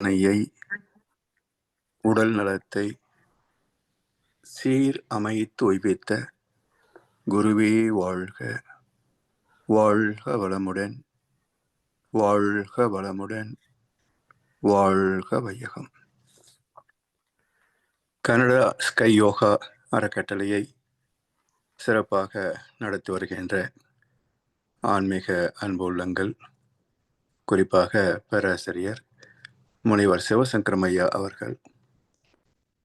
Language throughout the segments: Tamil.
சிந்தனையை, உடல் நலத்தை சீர் அமைத்து உய்வித்த குருவே வாழ்க! வாழ்க வளமுடன்! வாழ்க வளமுடன்! வாழ்க வையகம்! கனடா ஸ்கை யோகா அறக்கட்டளையை சிறப்பாக நடத்தி வருகின்ற ஆன்மீக அன்பு உள்ளங்கள், குறிப்பாக பேராசிரியர் முனைவர் சிவசங்கரமையா அவர்கள்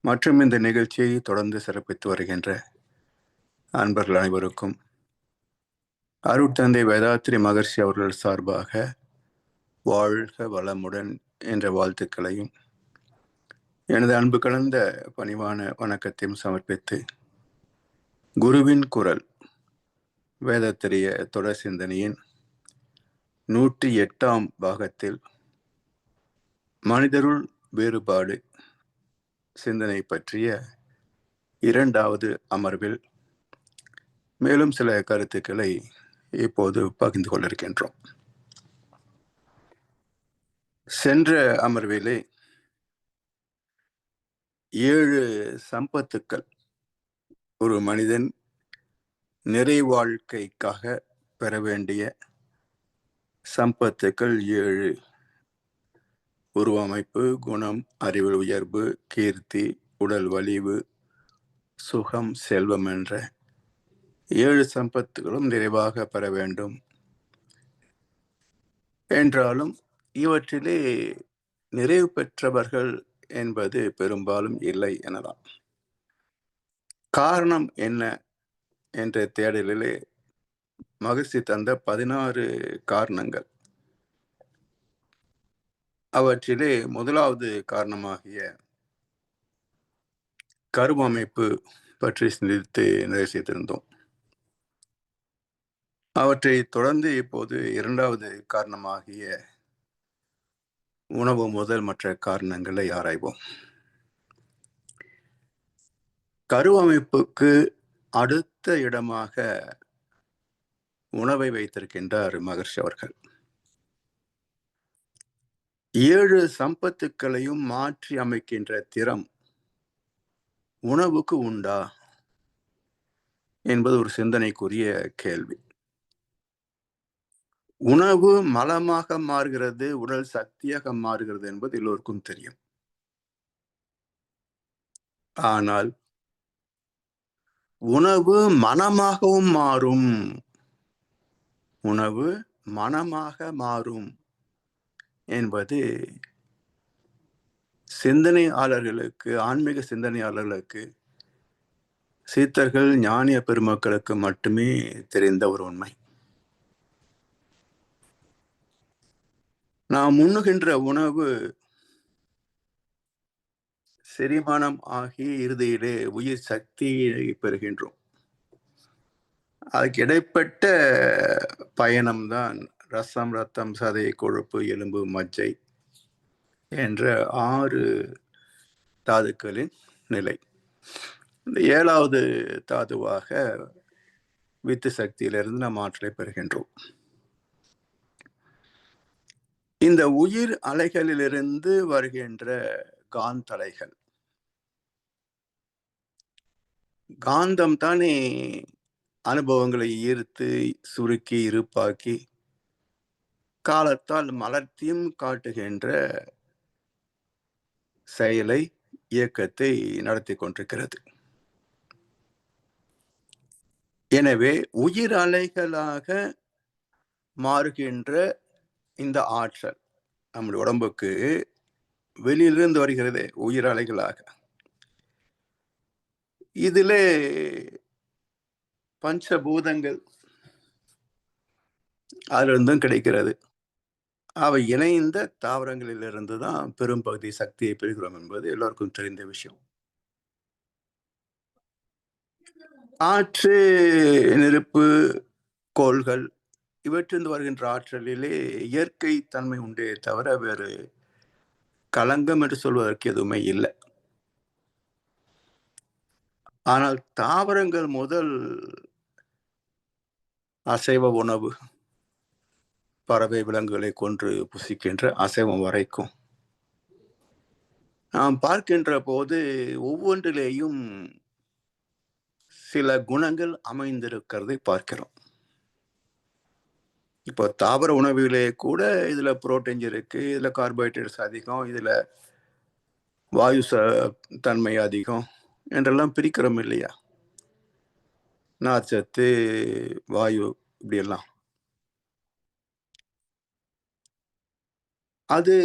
மற்றும் இந்த நிகழ்ச்சியை தொடர்ந்து சிறப்பித்து வருகின்ற அன்பர்கள் அனைவருக்கும் அருட்தந்தை வேதாத்ரி மகர்ஷி அவர்கள் சார்பாக வாழ்க வளமுடன் என்ற வாழ்த்துக்களையும் எனது அன்பு கலந்த பணிவான வணக்கத்தையும் சமர்ப்பித்து, குருவின் குரல் வேதத்திரிய தொடர் சிந்தனையின் 108ஆம் பாகத்தில் மனிதருள் வேறுபாடு சிந்தனை பற்றிய 2வது அமர்வில் மேலும் சில கருத்துக்களை இப்போது பகிர்ந்து கொண்டிருக்கின்றோம். சென்ற அமர்விலே 7 சம்பத்துக்கள் ஒரு மனிதன் நிறை வாழ்க்கைக்காக பெற வேண்டிய சம்பத்துக்கள் 7: உருவமைப்பு, குணம், அறிவில் உயர்வு, கீர்த்தி, உடல் வலிவு, சுகம், செல்வம் என்ற 7 சம்பத்துகளும் நிறைவாக பெற வேண்டும். என்றாலும் இவற்றிலே நிறைவு பெற்றவர்கள் என்பது பெரும்பாலும் இல்லை எனலாம். காரணம் என்ன என்ற தேடலிலே மகர்ஷி தந்த 16 காரணங்கள். அவற்றிலே முதலாவது காரணமாகிய கருவமைப்பு பற்றி சிந்தித்து நிறைவு செய்திருந்தோம். அவற்றை தொடர்ந்து இப்போது 2வது காரணமாகிய உணவு முதல் மற்ற காரணங்களை ஆராய்வோம். கருவமைப்புக்கு அடுத்த இடமாக உணவை வைத்திருக்கின்றார் மகர்ஷி அவர்கள். 7 சம்பத்துக்களையும் மாற்றி அமைக்கின்ற திறம் உணவுக்கு உண்டா என்பது ஒரு சிந்தனைக்குரிய கேள்வி. உணவு மலமாக மாறுகிறது, உடல் சக்தியாக மாறுகிறது என்பது எல்லோருக்கும் தெரியும். ஆனால் உணவு மனமாகவும் மாறும். உணவு மனமாக மாறும் என்பது சிந்தனையாளர்களுக்கு, ஆன்மீக சிந்தனையாளர்களுக்கு, சித்தர்கள், ஞானிய பெருமக்களுக்கு மட்டுமே தெரிந்த ஒரு உண்மை. நாம் உண்ணுகின்ற உணவு செரிமானம் ஆகி இறுதியிலே உயிர் சக்தியை பெறுகின்றோம். அதுக்கு இடைப்பட்ட பயணம்தான் ரசம், ரத்தம், சதை, கொழுப்பு, எலும்பு, மஜ்ஜை என்ற 6 தாதுக்களின் நிலை. இந்த 7வது தாதுவாக வித்து சக்தியிலிருந்து நாம் ஆற்றலை பெறுகின்றோம். இந்த உயிர் அலைகளிலிருந்து வருகின்ற காந்தலைகள், காந்தம் தானே அனுபவங்களை ஈர்த்து சுருக்கி இருப்பாக்கி காலத்தால் மலர்த்தியும் காட்டுகின்ற செயலை, இயக்கத்தை நடத்தி கொண்டிருக்கிறது. எனவே உயிர் அலைகளாக மாறுகின்ற இந்த ஆற்றல் நம்முடைய உடம்புக்கு வெளியிலிருந்து வருகிறது உயிர் அலைகளாக. இதிலே பஞ்சபூதங்கள் அதிலிருந்தும் கிடைக்கிறது. அவை இணைந்த தாவரங்களிலிருந்து தான் பெரும்பகுதி சக்தியை பெறுகிறோம் என்பது எல்லோருக்கும் தெரிந்த விஷயம். ஆற்று, நெருப்பு, கோள்கள் இவற்றிலிருந்து வருகின்ற ஆற்றலிலே இயற்கை தன்மை உண்டே தவிர வேறு களங்கம் என்று சொல்வதற்கு எதுவுமே இல்லை. ஆனால் தாவரங்கள் முதல் அசைவ உணவு, பறவை விலங்குகளை கொன்று புசிக்கின்ற அசைவம் வரைக்கும் நாம் பார்க்கின்ற போது ஒவ்வொன்றிலேயும் சில குணங்கள் அமைந்திருக்கிறதை பார்க்கிறோம். இப்போ தாவர உணவிலே கூட இதுல புரோட்டீன் இருக்கு, இதுல கார்போஹைட்ரேட்ஸ் அதிகம், இதுல வாயு தன்மை அதிகம் என்றெல்லாம் பிரிக்கிறோம் இல்லையா? நார்ச்சத்து, வாயு இப்படியெல்லாம். அது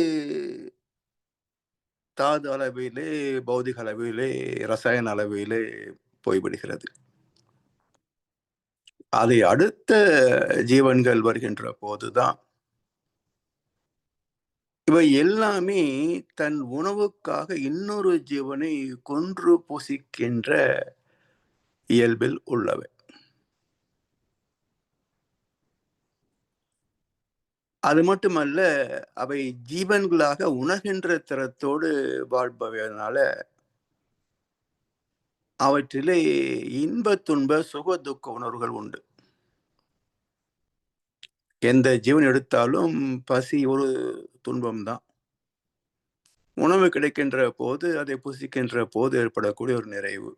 தாது அளவிலே, பௌதிக அளவிலே, ரசாயன அளவிலே போய்விடுகிறது. அதை அடுத்த ஜீவன்கள் வருகின்ற போதுதான் இவை எல்லாமே தன் உணவுக்காக இன்னொரு ஜீவனை கொன்று புசிக்கின்ற இயல்பில் உள்ளவை. அது மட்டுமல்ல, அவை ஜீவன்களாக உணர்கின்ற திறத்தோடு வாழ்பவையினால அவற்றிலே இன்ப துன்ப சுக துக்க உணர்வுகள் உண்டு. எந்த ஜீவன் எடுத்தாலும் பசி ஒரு துன்பம்தான். உணவு கிடைக்கின்ற போது அதை புசிக்கின்ற போது ஏற்படக்கூடிய ஒரு நிறைவு.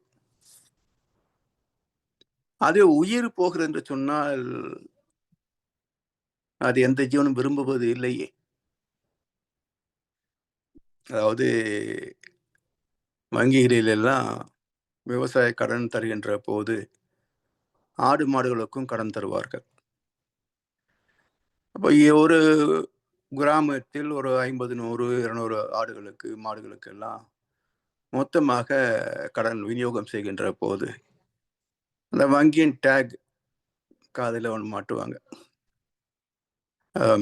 அது உயிர் போகிறது என்று சொன்னால் அது எந்த ஜீவனும் விரும்புவது இல்லையே. அதாவது வங்கிகளில் எல்லாம் விவசாய கடன் தருகின்ற போது ஆடு மாடுகளுக்கும் கடன் தருவார்கள். அப்போ ஒரு கிராமத்தில் ஒரு 50, 100, 200 ஆடுகளுக்கு மாடுகளுக்கு எல்லாம் மொத்தமாக கடன் விநியோகம் செய்கின்ற போது அந்த வங்கியின் டேக் காதில் ஒன்று மாட்டுவாங்க.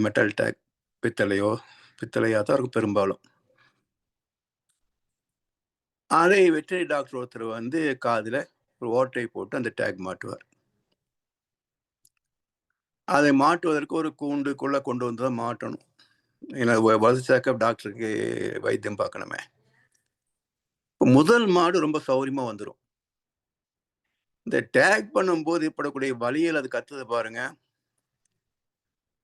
மெட்டல் டேக், பித்தளையா தான் இருக்கும் பெரும்பாலும். அதை வெட்டரி டாக்டர் ஒருத்தர் வந்து காதில் ஒரு ஓட்டை போட்டு அந்த டேக் மாட்டுவார். அதை மாட்டுவதற்கு ஒரு கூண்டுக்குள்ள கொண்டு வந்து தான் மாட்டணும். ஏன்னா வசதிச்சாக்க டாக்டருக்கு வைத்தியம் பார்க்கணுமே. முதல் மாடு ரொம்ப சௌரியமா வந்துடும். இந்த டேக் பண்ணும்போது ஏற்படக்கூடிய வலியில் அது கத்துது பாருங்க,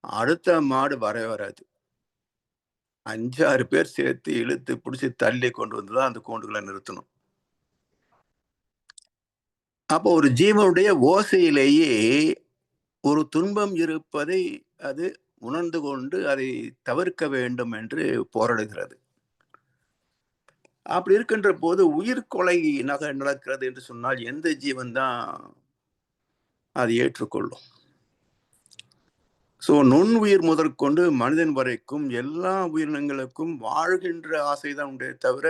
அடுத்த மாடு வரவே வராது. 5, 6 பேர் சேர்த்து இழுத்து பிடிச்சி தள்ளி கொண்டு வந்துதான் அந்த கூண்டுகளை நிறுத்தணும். அப்போ ஒரு ஜீவனுடைய ஓசையிலேயே ஒரு துன்பம் இருப்பதை அது உணர்ந்து கொண்டு அதை தவிர்க்க வேண்டும் என்று போராடுகிறது. அப்படி இருக்கின்ற போது உயிர் கொலை நடக்கிறது என்று சொன்னால் எந்த ஜீவன் தான் அதை ஏற்றுக்கொள்ளும்? நுண்ணுயிர் முதற்கொண்டு மனிதன் வரைக்கும் எல்லா உயிரினங்களுக்கும் வாழ்கின்ற ஆசைதான் உண்டே தவிர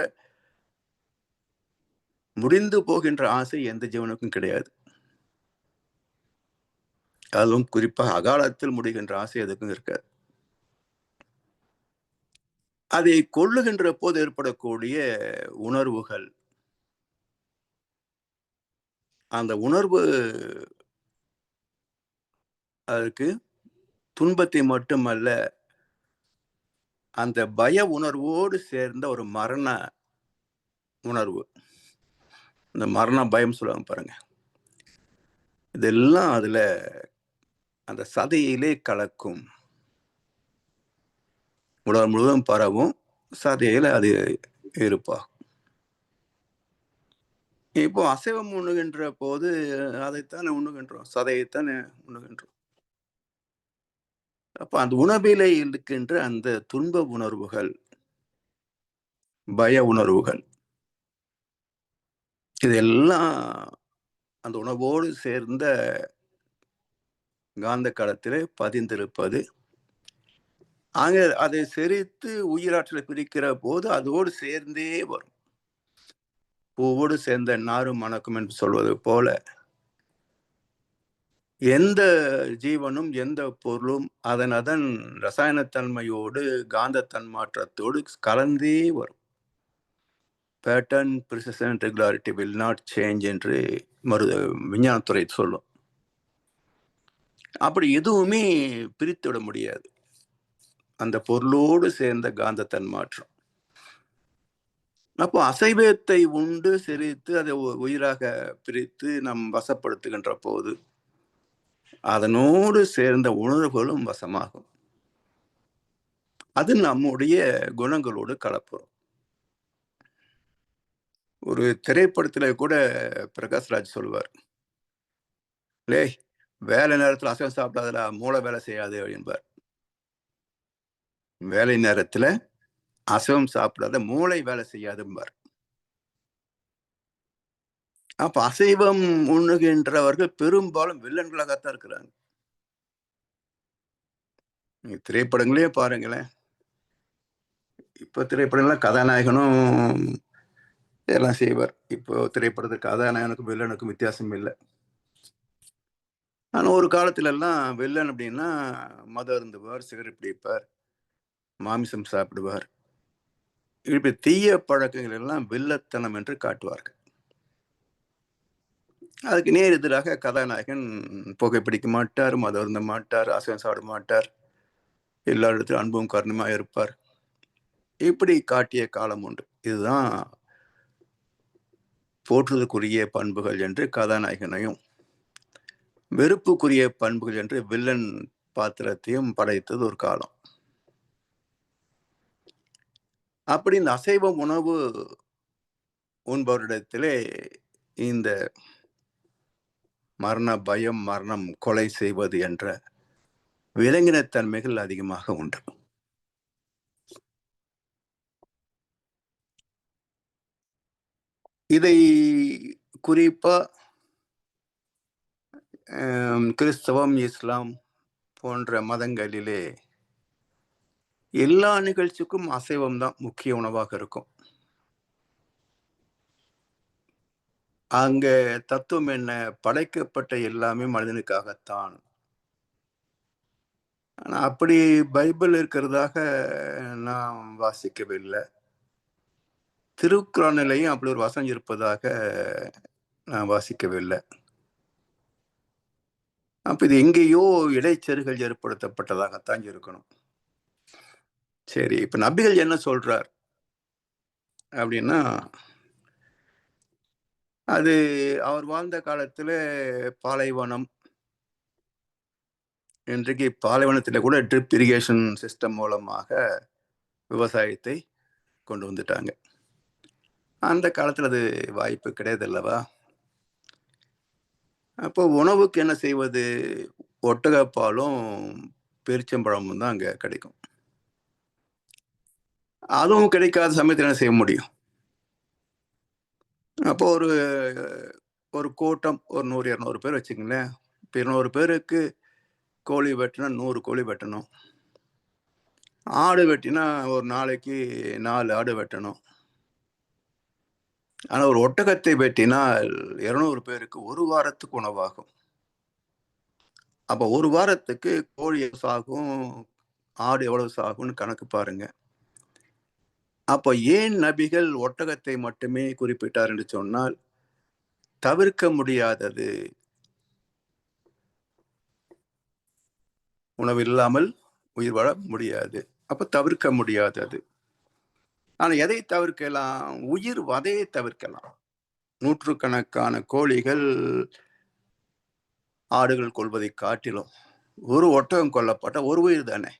முடிந்து போகின்ற ஆசை எந்த ஜீவனுக்கும் கிடையாது. அதுவும் குறிப்பாக அகாலத்தில் முடிகின்ற ஆசை எதுக்கும் இருக்காது. அதை கொள்ளுகின்ற போது ஏற்படக்கூடிய உணர்வுகள், அந்த உணர்வு அதற்கு துன்பத்தை மட்டுமல்ல, அந்த பய உணர்வோடு சேர்ந்த ஒரு மரண உணர்வு, இந்த மரண பயம் சொல்லுவாங்க பாருங்க, இதெல்லாம் அதுல அந்த சதையிலே கலக்கும். உலகம் முழுவதும் பரவும், சதையில அது இருப்பா. இப்போ அசைவம் உண்ணுகின்ற போது அதைத்தானே உண்ணுகின்றோம், சதையைத்தானே உண்ணுகின்றோம். அப்ப அந்த உணவிலே இருக்கின்ற அந்த துன்ப உணர்வுகள், பய உணர்வுகள், இதெல்லாம் அந்த உணவோடு சேர்ந்த காந்த களத்திலே பதிந்திருப்பது. அங்க அதை செரித்து உயிராற்றலை பிரிக்கிற போது அதோடு சேர்ந்தே வரும். பூவோடு சேர்ந்த நாரும் மணக்கும் என்று சொல்வது போல எந்த ஜீவனும் எந்த பொருளும் அதன் ரசாயனத்தன்மையோடு காந்த தன்மாற்றத்தோடு கலந்தே வரும். Pattern, precision, regularity will not change என்று விஞ்ஞானத்துறை சொல்லும். அப்படி எதுவுமே பிரித்து விட முடியாது அந்த பொருளோடு சேர்ந்த காந்த தன்மாற்றம். அப்போ அசைவத்தை உண்டு செரித்து அதை உயிராக பிரித்து நம் வசப்படுத்துகின்ற போது அதனோடு சேர்ந்த உணர்வுகளும் வசமாகும். அது நம்முடைய குணங்களோடு கலப்புறோம். ஒரு திரைப்படத்துல கூட பிரகாஷ்ராஜ் சொல்லுவார், "லேய், வேலை நேரத்துல அசைவம் சாப்பிடாதடா, மூளை வேலை செய்யாது" அப்படின்பார். வேலை நேரத்துல அசைவம் சாப்பிடாத மூளை வேலை செய்யாதும்பார். அப்ப அசைவம் உண்ணுகின்றவர்கள் பெரும்பாலும் வில்லன்களாகத்தான் இருக்கிறாங்க. நீங்க திரைப்படங்களே பாருங்களேன். இப்ப திரைப்படங்கள்ல கதாநாயகனும் எல்லாம் செய்வார். இப்போ திரைப்படத்துக்கு கதாநாயகனுக்கும் வில்லனுக்கும் வித்தியாசம் இல்ல. ஆனா ஒரு காலத்துல எல்லாம் வில்லன் அப்படின்னா மது அருந்துவார், சிகரெட் பிடிப்பார், மாமிசம் சாப்பிடுவார். இப்படி தீய பழக்கங்கள் எல்லாம் வில்லத்தனம் என்று காட்டுவார்கள். அதுக்கு நேர் எதிராக கதாநாயகன் புகைப்பிடிக்க மாட்டார், மது அருந்த மாட்டார், அசைவம் சாப்பிட மாட்டார், எல்லாரிடத்திலும் அன்பும் கருணையுமா இருப்பார். இப்படி காட்டிய காலம் உண்டு. இதுதான் போற்றுதலுக்குரிய பண்புகள் என்று கதாநாயகனையும், வெறுப்புக்குரிய பண்புகள் என்று வில்லன் பாத்திரத்தையும் படைத்தது ஒரு காலம். அப்படி இந்த அசைவ உணவு உண்பவரிடத்திலே இந்த மரண பயம், மரணம், கொலை செய்வது என்ற விலங்கினத்தன்மைகள் அதிகமாக உண்டு. இதை குறிப்பா கிறிஸ்தவம், இஸ்லாம் போன்ற மதங்களிலே எல்லா நிகழ்ச்சிக்கும் அசைவம் தான் முக்கிய உணவாக இருக்கும். அங்க தத்துவம் என்ன? படைக்கப்பட்ட எல்லாமே மனிதனுக்காகத்தான். ஆனா அப்படி பைபிள் இருக்கிறதாக நான் வாசிக்கவில்லை. திருக்குறானிலேயும் அப்படி ஒரு வசனம் இருப்பதாக நான் வாசிக்கவில்லை. அப்ப இது எங்கேயோ இடைச்செருகல் ஏற்படுத்தப்பட்டதாகத்தான் இருக்கணும். சரி, இப்ப நபிகள் என்ன சொல்றார் அப்படின்னா, அது அவர் வாழ்ந்த காலத்துல பாலைவனம். இன்றைக்கு பாலைவனத்தில கூட ட்ரிப் இரிகேஷன் சிஸ்டம் மூலமாக விவசாயத்தை கொண்டு வந்துட்டாங்க. அந்த காலத்துல அது வாய்ப்பு கிடையாது அல்லவா? அப்போ உணவுக்கு என்ன செய்வது? ஒட்டகப்பாலும், பேரிச்சம்பழமும் தான் அங்க கிடைக்கும். அதுவும் கிடைக்காத சமயத்துல என்ன செய்ய முடியும்? அப்போ ஒரு ஒரு கூட்டம் ஒரு 100, 200 பேர் வச்சுக்கங்களேன். இப்ப 200 பேருக்கு கோழி வெட்டுனா 100 கோழி வெட்டணும். ஆடு வெட்டினா ஒரு நாளைக்கு 4 ஆடு வெட்டணும். ஆனா ஒரு ஒட்டகத்தை வெட்டினால் 200 பேருக்கு 1 வாரத்துக்கு உணவாகும். அப்ப 1 வாரத்துக்கு கோழி எவ்வளவு சாகும், ஆடு எவ்வளவு சாகும்னு கணக்கு பாருங்க. அப்ப ஏன் நபிகள் ஒட்டகத்தை மட்டுமே குறிப்பிட்டார் என்று சொன்னால், தவிர்க்க முடியாதது. உணவு இல்லாமல் உயிர் வாழ முடியாது. அப்ப தவிர்க்க முடியாதது. ஆனா எதை தவிர்க்கலாம்? உயிர் வதையை தவிர்க்கலாம். நூற்றுக்கணக்கான கோழிகள், ஆடுகள் கொல்வதை காட்டிலும், ஒரு ஒட்டகம் கொல்லப்பட்ட ஒரு உயிர் தானே.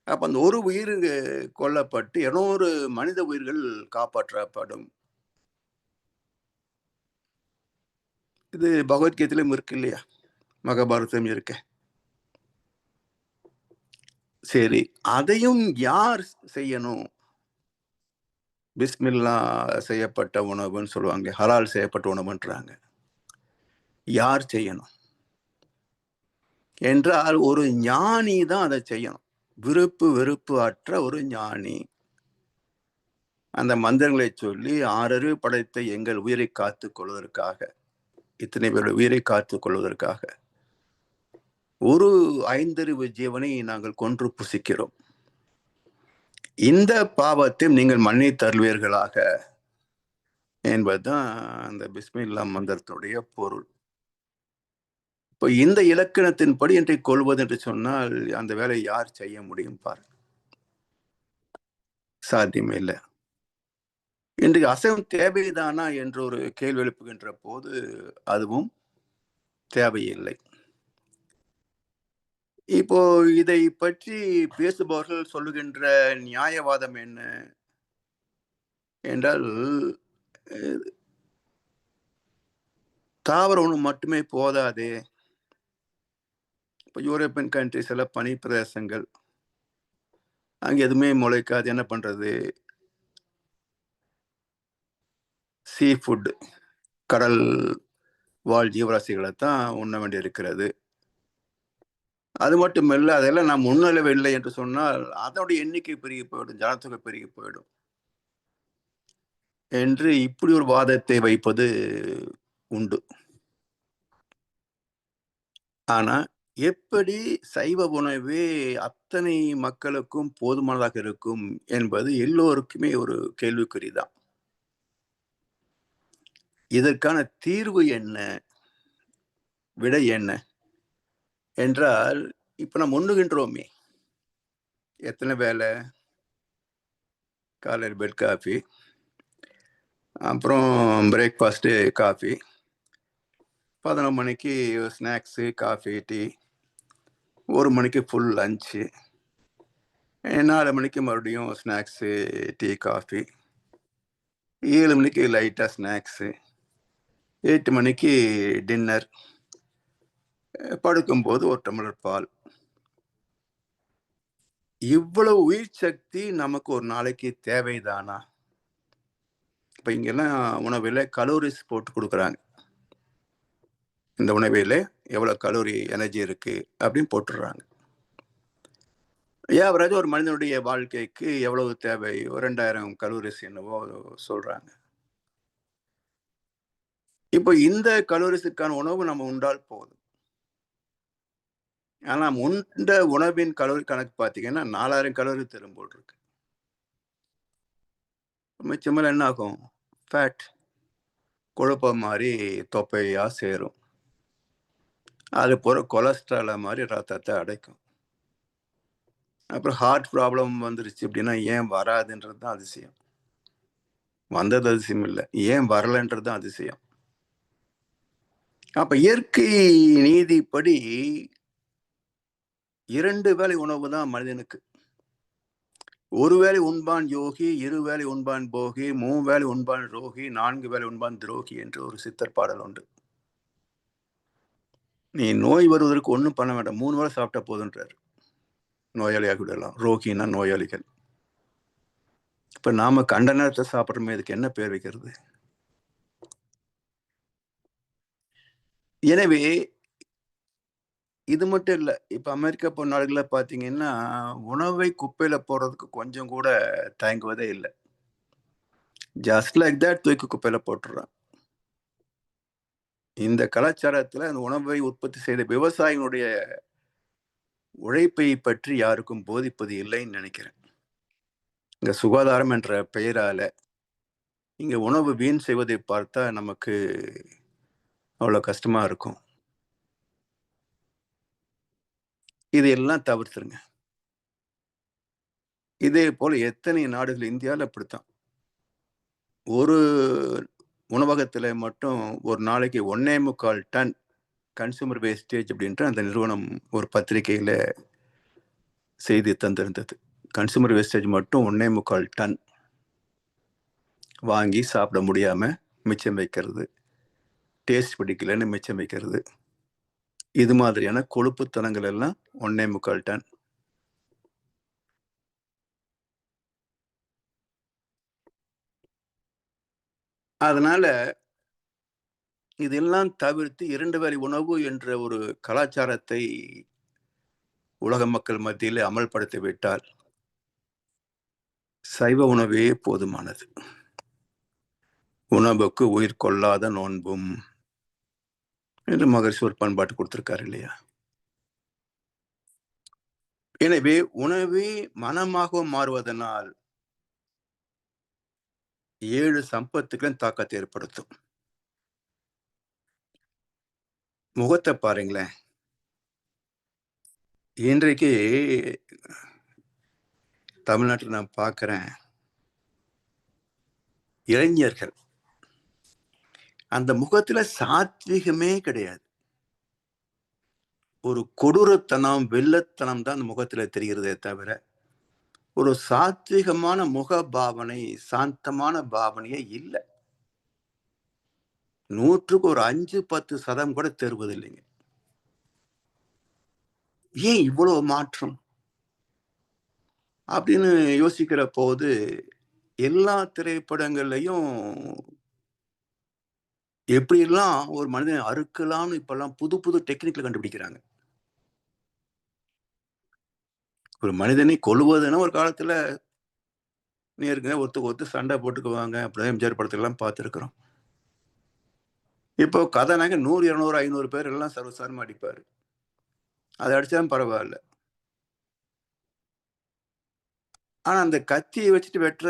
அப்ப அந்த ஒரு உயிர் கொல்லப்பட்டு 200 மனித உயிர்கள் காப்பாற்றப்படும். இது பகவத்கீதையிலும் இருக்கு இல்லையா? மகாபாரதம் இருக்கு. சரி, அதையும் யார் செய்யணும்? பிஸ்மில்லா செய்யப்பட்ட உணவுன்னு சொல்லுவாங்க. ஹலால் செய்யப்பட்ட உணவுன்றாங்க. யார் செய்யணும்? என்றால் ஒரு ஞானி தான் அதை செய்யணும். விருப்பு வெறுப்பு அற்ற ஒரு ஞானி. அந்த மந்திரங்களை சொல்லி 6 அறிவு படைத்த எங்கள் உயிரை காத்துக் கொள்வதற்காக, இத்தனை பேருடைய உயிரை காத்துக் கொள்வதற்காக, ஒரு 5 அறிவு ஜீவனை நாங்கள் கொன்று புசிக்கிறோம். இந்த பாவத்தை நீங்கள் மன்னித்தருள்வீர்களாக என்பதுதான் அந்த பிஸ்மில்லா மந்திரத்துடைய பொருள். இப்போ இந்த இலக்கணத்தின்படி இன்றைக்கு கொள்வது என்று சொன்னால், அந்த வேலையை யார் செய்ய முடியும் பாருங்க. சாத்தியமே இல்ல. இன்றைக்கு அசைவம் தேவைதானா என்று ஒரு கேள்வி எழுப்புகின்ற போது, அதுவும் தேவையில்லை. இப்போ இதை பற்றி பேசுபவர்கள் சொல்லுகின்ற நியாயவாதம் என்ன என்றால், தாவர உணவு மட்டுமே போதாது. இப்போ யூரோப்பியன் கண்ட்ரிஸ் எல்லாம் பனி பிரதேசங்கள், அங்க எதுவுமே முளைக்காது. என்ன பண்றது? சீ ஃபுட், கடல் வாழ் ஜீவராசிகளை தான் உண்ண வேண்டியிருக்கிறது. அது மட்டும் இல்ல, அதெல்லாம் நாம் உண்ணளவில்லை என்று சொன்னால் அதனுடைய எண்ணிக்கை பெருகி போயிடும், ஜனத்தொகை பெருகி போயிடும் என்று இப்படி ஒரு வாதத்தை வைப்பது உண்டு. ஆனா எப்படி சைவ உணவே அத்தனை மக்களுக்கும் போதுமானதாக இருக்கும் என்பது எல்லோருக்குமே ஒரு கேள்விக்குறிதான். இதற்கான தீர்வு என்ன, விடை என்ன என்றால், இப்ப நாம் உண்ணுகின்றோமே, எத்தனை வேலை? காலையில் பெட் காஃபி, அப்புறம் பிரேக்ஃபாஸ்ட்டு காஃபி, 11 மணிக்கு ஸ்நாக்ஸு, காஃபி, டீ, 1 மணிக்கு ஃபுல் லஞ்சு, 4 மணிக்கு மறுபடியும் ஸ்நாக்ஸு, டீ, காஃபி, 7 மணிக்கு லைட்டாக ஸ்நாக்ஸு, 8 மணிக்கு டின்னர், படுக்கும்போது 1 டம்ளர் பால். இவ்வளவு உயிர் சக்தி நமக்கு ஒரு நாளைக்கு தேவைதானா? இப்ப இங்கெல்லாம் உணவுல கலோரிஸ் போட்டு கொடுக்குறாங்க. இந்த உணவில எவ்வளவு கலோரி எனர்ஜி இருக்கு அப்படின்னு போட்டுடுறாங்க. ஏவரேஜ் ஒரு மனிதனுடைய வாழ்க்கைக்கு எவ்வளவு தேவை? 2000 கலோரிஸ் என்னவோ சொல்றாங்க. இப்போ இந்த கலோரிஸுக்கான உணவு நம்ம உண்டால் போதும். ஆனா உண்ட உணவின் கலோரி கணக்கு பார்த்தீங்கன்னா 4000 கலோரி தரும் போல் இருக்கு. மிச்சமெல்லாம் என்ன ஆகும்? ஃபேட், கொழுப்ப மாதிரி தொப்பையா சேரும். அது போற கொலஸ்ட்ரால மாதிரி ரத்தத்தை அடைக்கும். அப்புறம் ஹார்ட் ப்ராப்ளம் வந்துருச்சு அப்படின்னா ஏன் வராதுன்றது தான் அதிசயம். வந்தது அதிசயம் இல்லை, ஏன் வரலன்றது தான் அதிசயம். அப்ப இயற்கை நீதிப்படி 2 வேளை உணவு தான் மனிதனுக்கு. 1 வேளை உண்பான் யோகி, 2 வேளை உண்பான் போகி, 3 வேளை உண்பான் ரோகி, 4 வேளை உண்பான் துரோகி என்று ஒரு சித்தர் பாடல் உண்டு. நீ நோய் வருவதற்கு ஒண்ணும் பண்ண வேண்டாம், 3 வேளை சாப்பிட்டா போதுன்றாரு. நோயாளியாகி விடலாம். ரோகின்னா நோயாளிகள். இப்ப நாம கண்ட நேரத்தை சாப்பிடுறோமே, இதுக்கு என்ன பேர் வைக்கிறது? எனவே இது மட்டும் இல்ல. இப்ப அமெரிக்கா போன்ற நாடுகள்ல பார்த்தீங்கன்னா, உணவை குப்பையில போடுறதுக்கு கொஞ்சம் கூட தயங்குவதே இல்ல. ஜஸ்ட் லைக் தட் தூக்கி குப்பையில போட்டுர்றான். இந்த கலாச்சாரத்துல அந்த உணவை உற்பத்தி செய்த விவசாயிகளுடைய உழைப்பை பற்றி யாருக்கும் போதிப்பது இல்லைன்னு நினைக்கிறேன். இங்க சுகாதாரம் என்ற பெயரால இங்க உணவு வீண் செய்வதை பார்த்தா நமக்கு அவ்வளவு கஷ்டமா இருக்கும். இதையெல்லாம் தவிர்த்துருங்க. இதே போல எத்தனை நாடுகள், இந்தியால அப்படித்தான். ஒரு உணவகத்துல மட்டும் ஒரு நாளைக்கு 1.25 டன் கன்சூமர் வேஸ்டேஜ் அப்படின்ட்டு அந்த நிறுவனம் ஒரு பத்திரிகையில செய்தி தந்திருந்தது. கன்சூமர் வேஸ்டேஜ் மட்டும் 1.25 டன் வாங்கி சாப்பிட முடியாம மிச்சம் வைக்கிறது, டேஸ்ட் பிடிக்கலன்னு மிச்சம் வைக்கிறது, இது மாதிரியான கொழுப்புத்தனங்கள் எல்லாம் 1.25 டன். அதனால இதெல்லாம் தவிர்த்து 2 வேளை உணவு என்ற ஒரு கலாச்சாரத்தை உலக மக்கள் மத்தியில் அமல்படுத்தி விட்டால் சைவ உணவே போதுமானது. உணவுக்கு உயிர் கொள்ளாத நோன்பும் என்று மகரிஷி ஒரு பண்பாட்டு கொடுத்திருக்காரு இல்லையா? எனவே உணவே மனமாக மாறுவதனால் 7 சம்பத்துக்களின் தாக்கத்தை ஏற்படுத்தும். முகத்தை பாருங்களேன். இன்றைக்கு தமிழ்நாட்டில் நான் பார்க்கிறேன், இளைஞர்கள் அந்த முகத்துல சாத்வீகமே கிடையாது. ஒரு கொடூரத்தனம், வெள்ளத்தனம் தான் அந்த முகத்துல தெரிகிறதே தவிர, ஒரு சாத்வீகமான முக பாவனை, சாந்தமான பாவனையே இல்ல. 100க்கு ஒரு 5-10% கூட தேர்வதில்லைங்க. ஏன் இவ்வளவு மாற்றம்? அப்படின்னு யோசிக்கிற போது, எல்லா திரைப்படங்கள்லயும் எப்படியெல்லாம் ஒரு மனிதனை அறுக்கலாம்னு இப்பல்லாம் புது புது டெக்னிக்ல கண்டுபிடிக்கிறாங்க. ஒரு மனிதனை கொல்லுவதுன்னா ஒரு காலத்துல நேருக்கு நேர் ஒருத்தருக்கு ஒருத்தர் சண்டை போட்டுக்குவாங்க. அப்படிதான் எம்ஜிஆர் படத்துலலாம் பார்த்துருக்கிறோம். இப்போ கதாநாயகன் 100, 200, 500 பேர் எல்லாம் சர்வசாதாரணமா அடிப்பாரு. அத அடிச்சாலும் பரவால்ல. ஆனா அந்த கத்திய வச்சுட்டு வெட்டுற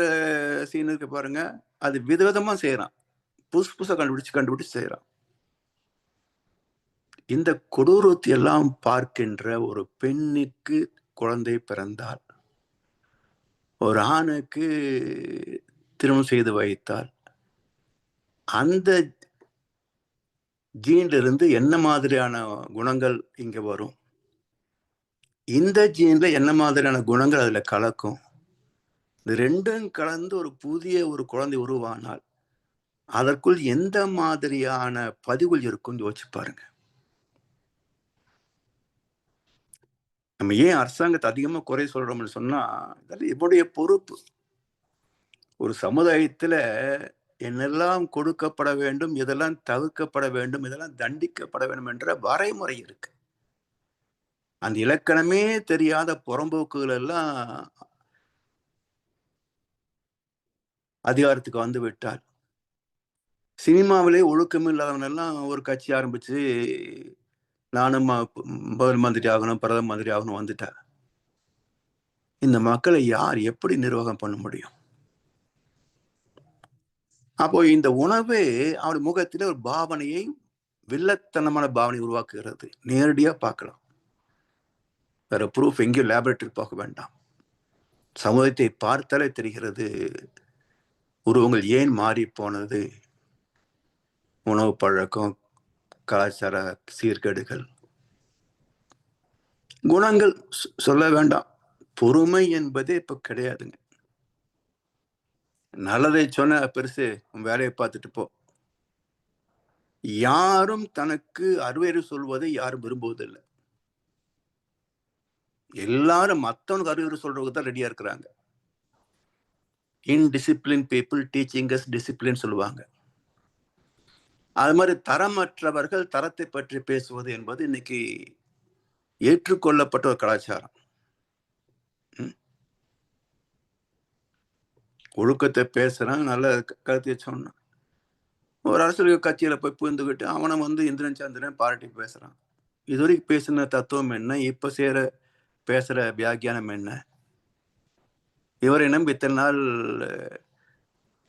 சீன் இருக்கு பாருங்க, அது விதவிதமா செய்றான். புதுசு புதுசா கண்டுபிடிச்சு கண்டுபிடிச்சு செய்றான். இந்த கொடூரத்தை எல்லாம் பார்க்கின்ற ஒரு பெண்ணுக்கு குழந்தை பிறந்தால், ஒரு ஆணுக்கு திருமணம் செய்து வைத்தால், அந்த ஜீன்ல இருந்து என்ன மாதிரியான குணங்கள் இங்க வரும்? இந்த ஜீன்ல என்ன மாதிரியான குணங்கள் அதுல கலக்கும்? இது 2ம் கலந்து ஒரு புதிய ஒரு குழந்தை உருவானால், அதற்குள் எந்த மாதிரியான பதிவுகள் இருக்கும்னு யோசிச்சு பாருங்க. நம்ம ஏன் அரசாங்கத்த அதிகமா குறை சொல்றோம்னு சொன்னா, இதெல்லாம் என்னுடைய பொறுப்பு. ஒரு சமுதாயத்துல என்னெல்லாம் கொடுக்கப்பட வேண்டும், எதெல்லாம் தவிர்க்கப்பட வேண்டும், இதெல்லாம் தண்டிக்கப்பட வேண்டும் என்ற வரைமுறை இருக்கு. அந்த இலக்கணமே தெரியாத புறம்போக்குகள் எல்லாம் அதிகாரத்துக்கு வந்து விட்டால், சினிமாவிலே ஒழுக்கம் இல்லாதவன் எல்லாம் ஒரு கட்சி ஆரம்பிச்சு, நானும் முதல் மந்திரி ஆகணும், பிரதம மந்திரி ஆகணும் வந்துட்டா. இந்த மக்களை யார் எப்படி நிர்வாகம் பண்ண முடியும்? அப்போ இந்த உணவே அவன் முகத்திலே ஒரு பாவனையை, வில்லத்தனமான பாவனை உருவாக்குகிறது. நேரடியா பார்க்கலாம். வேற ப்ரூஃப் எங்கேயும் லேபரேட்டரி பார்க்க வேண்டாம். சமுதாயத்தை பார்த்தாலே தெரிகிறது. உருவங்கள் ஏன் மாறி போனது? உணவு பழக்கம், கலாச்சார சீர்கேடுகள். குணங்கள் சொல்ல வேண்டாம். பொறுமை என்பதே இப்ப கிடையாதுங்க. நல்லதை சொன்ன பெருசு, உன் வேலைய பார்த்துட்டு போ. யாரும் தனக்கு அறிவுரை சொல்வதை யாரும் விரும்புவதில்ல. எல்லாரும் மத்தவனுக்கு அறிவுரை சொல்றதுக்கு தான் ரெடியா இருக்கிறாங்க. Indiscipline people teaching as discipline சொல்லுவாங்க. அது மாதிரி தரமற்றவர்கள் தரத்தை பற்றி பேசுவது என்பது இன்னைக்கு ஏற்றுக்கொள்ளப்பட்ட ஒரு கலாச்சாரம். ஒழுக்கத்தை பேசுறான், நல்ல கருத்தை சொன்னான். ஒரு அரசியல் கட்சியில போய் புகுந்துகிட்டு அவனை இந்திரன் சந்திரன் பாராட்டி பேசுறான். இதுவரைக்கும் பேசின தத்துவம் என்ன? இப்ப பேசுற வியாக்கியானம் என்ன? இவரை நம்பி இத்தனை நாள்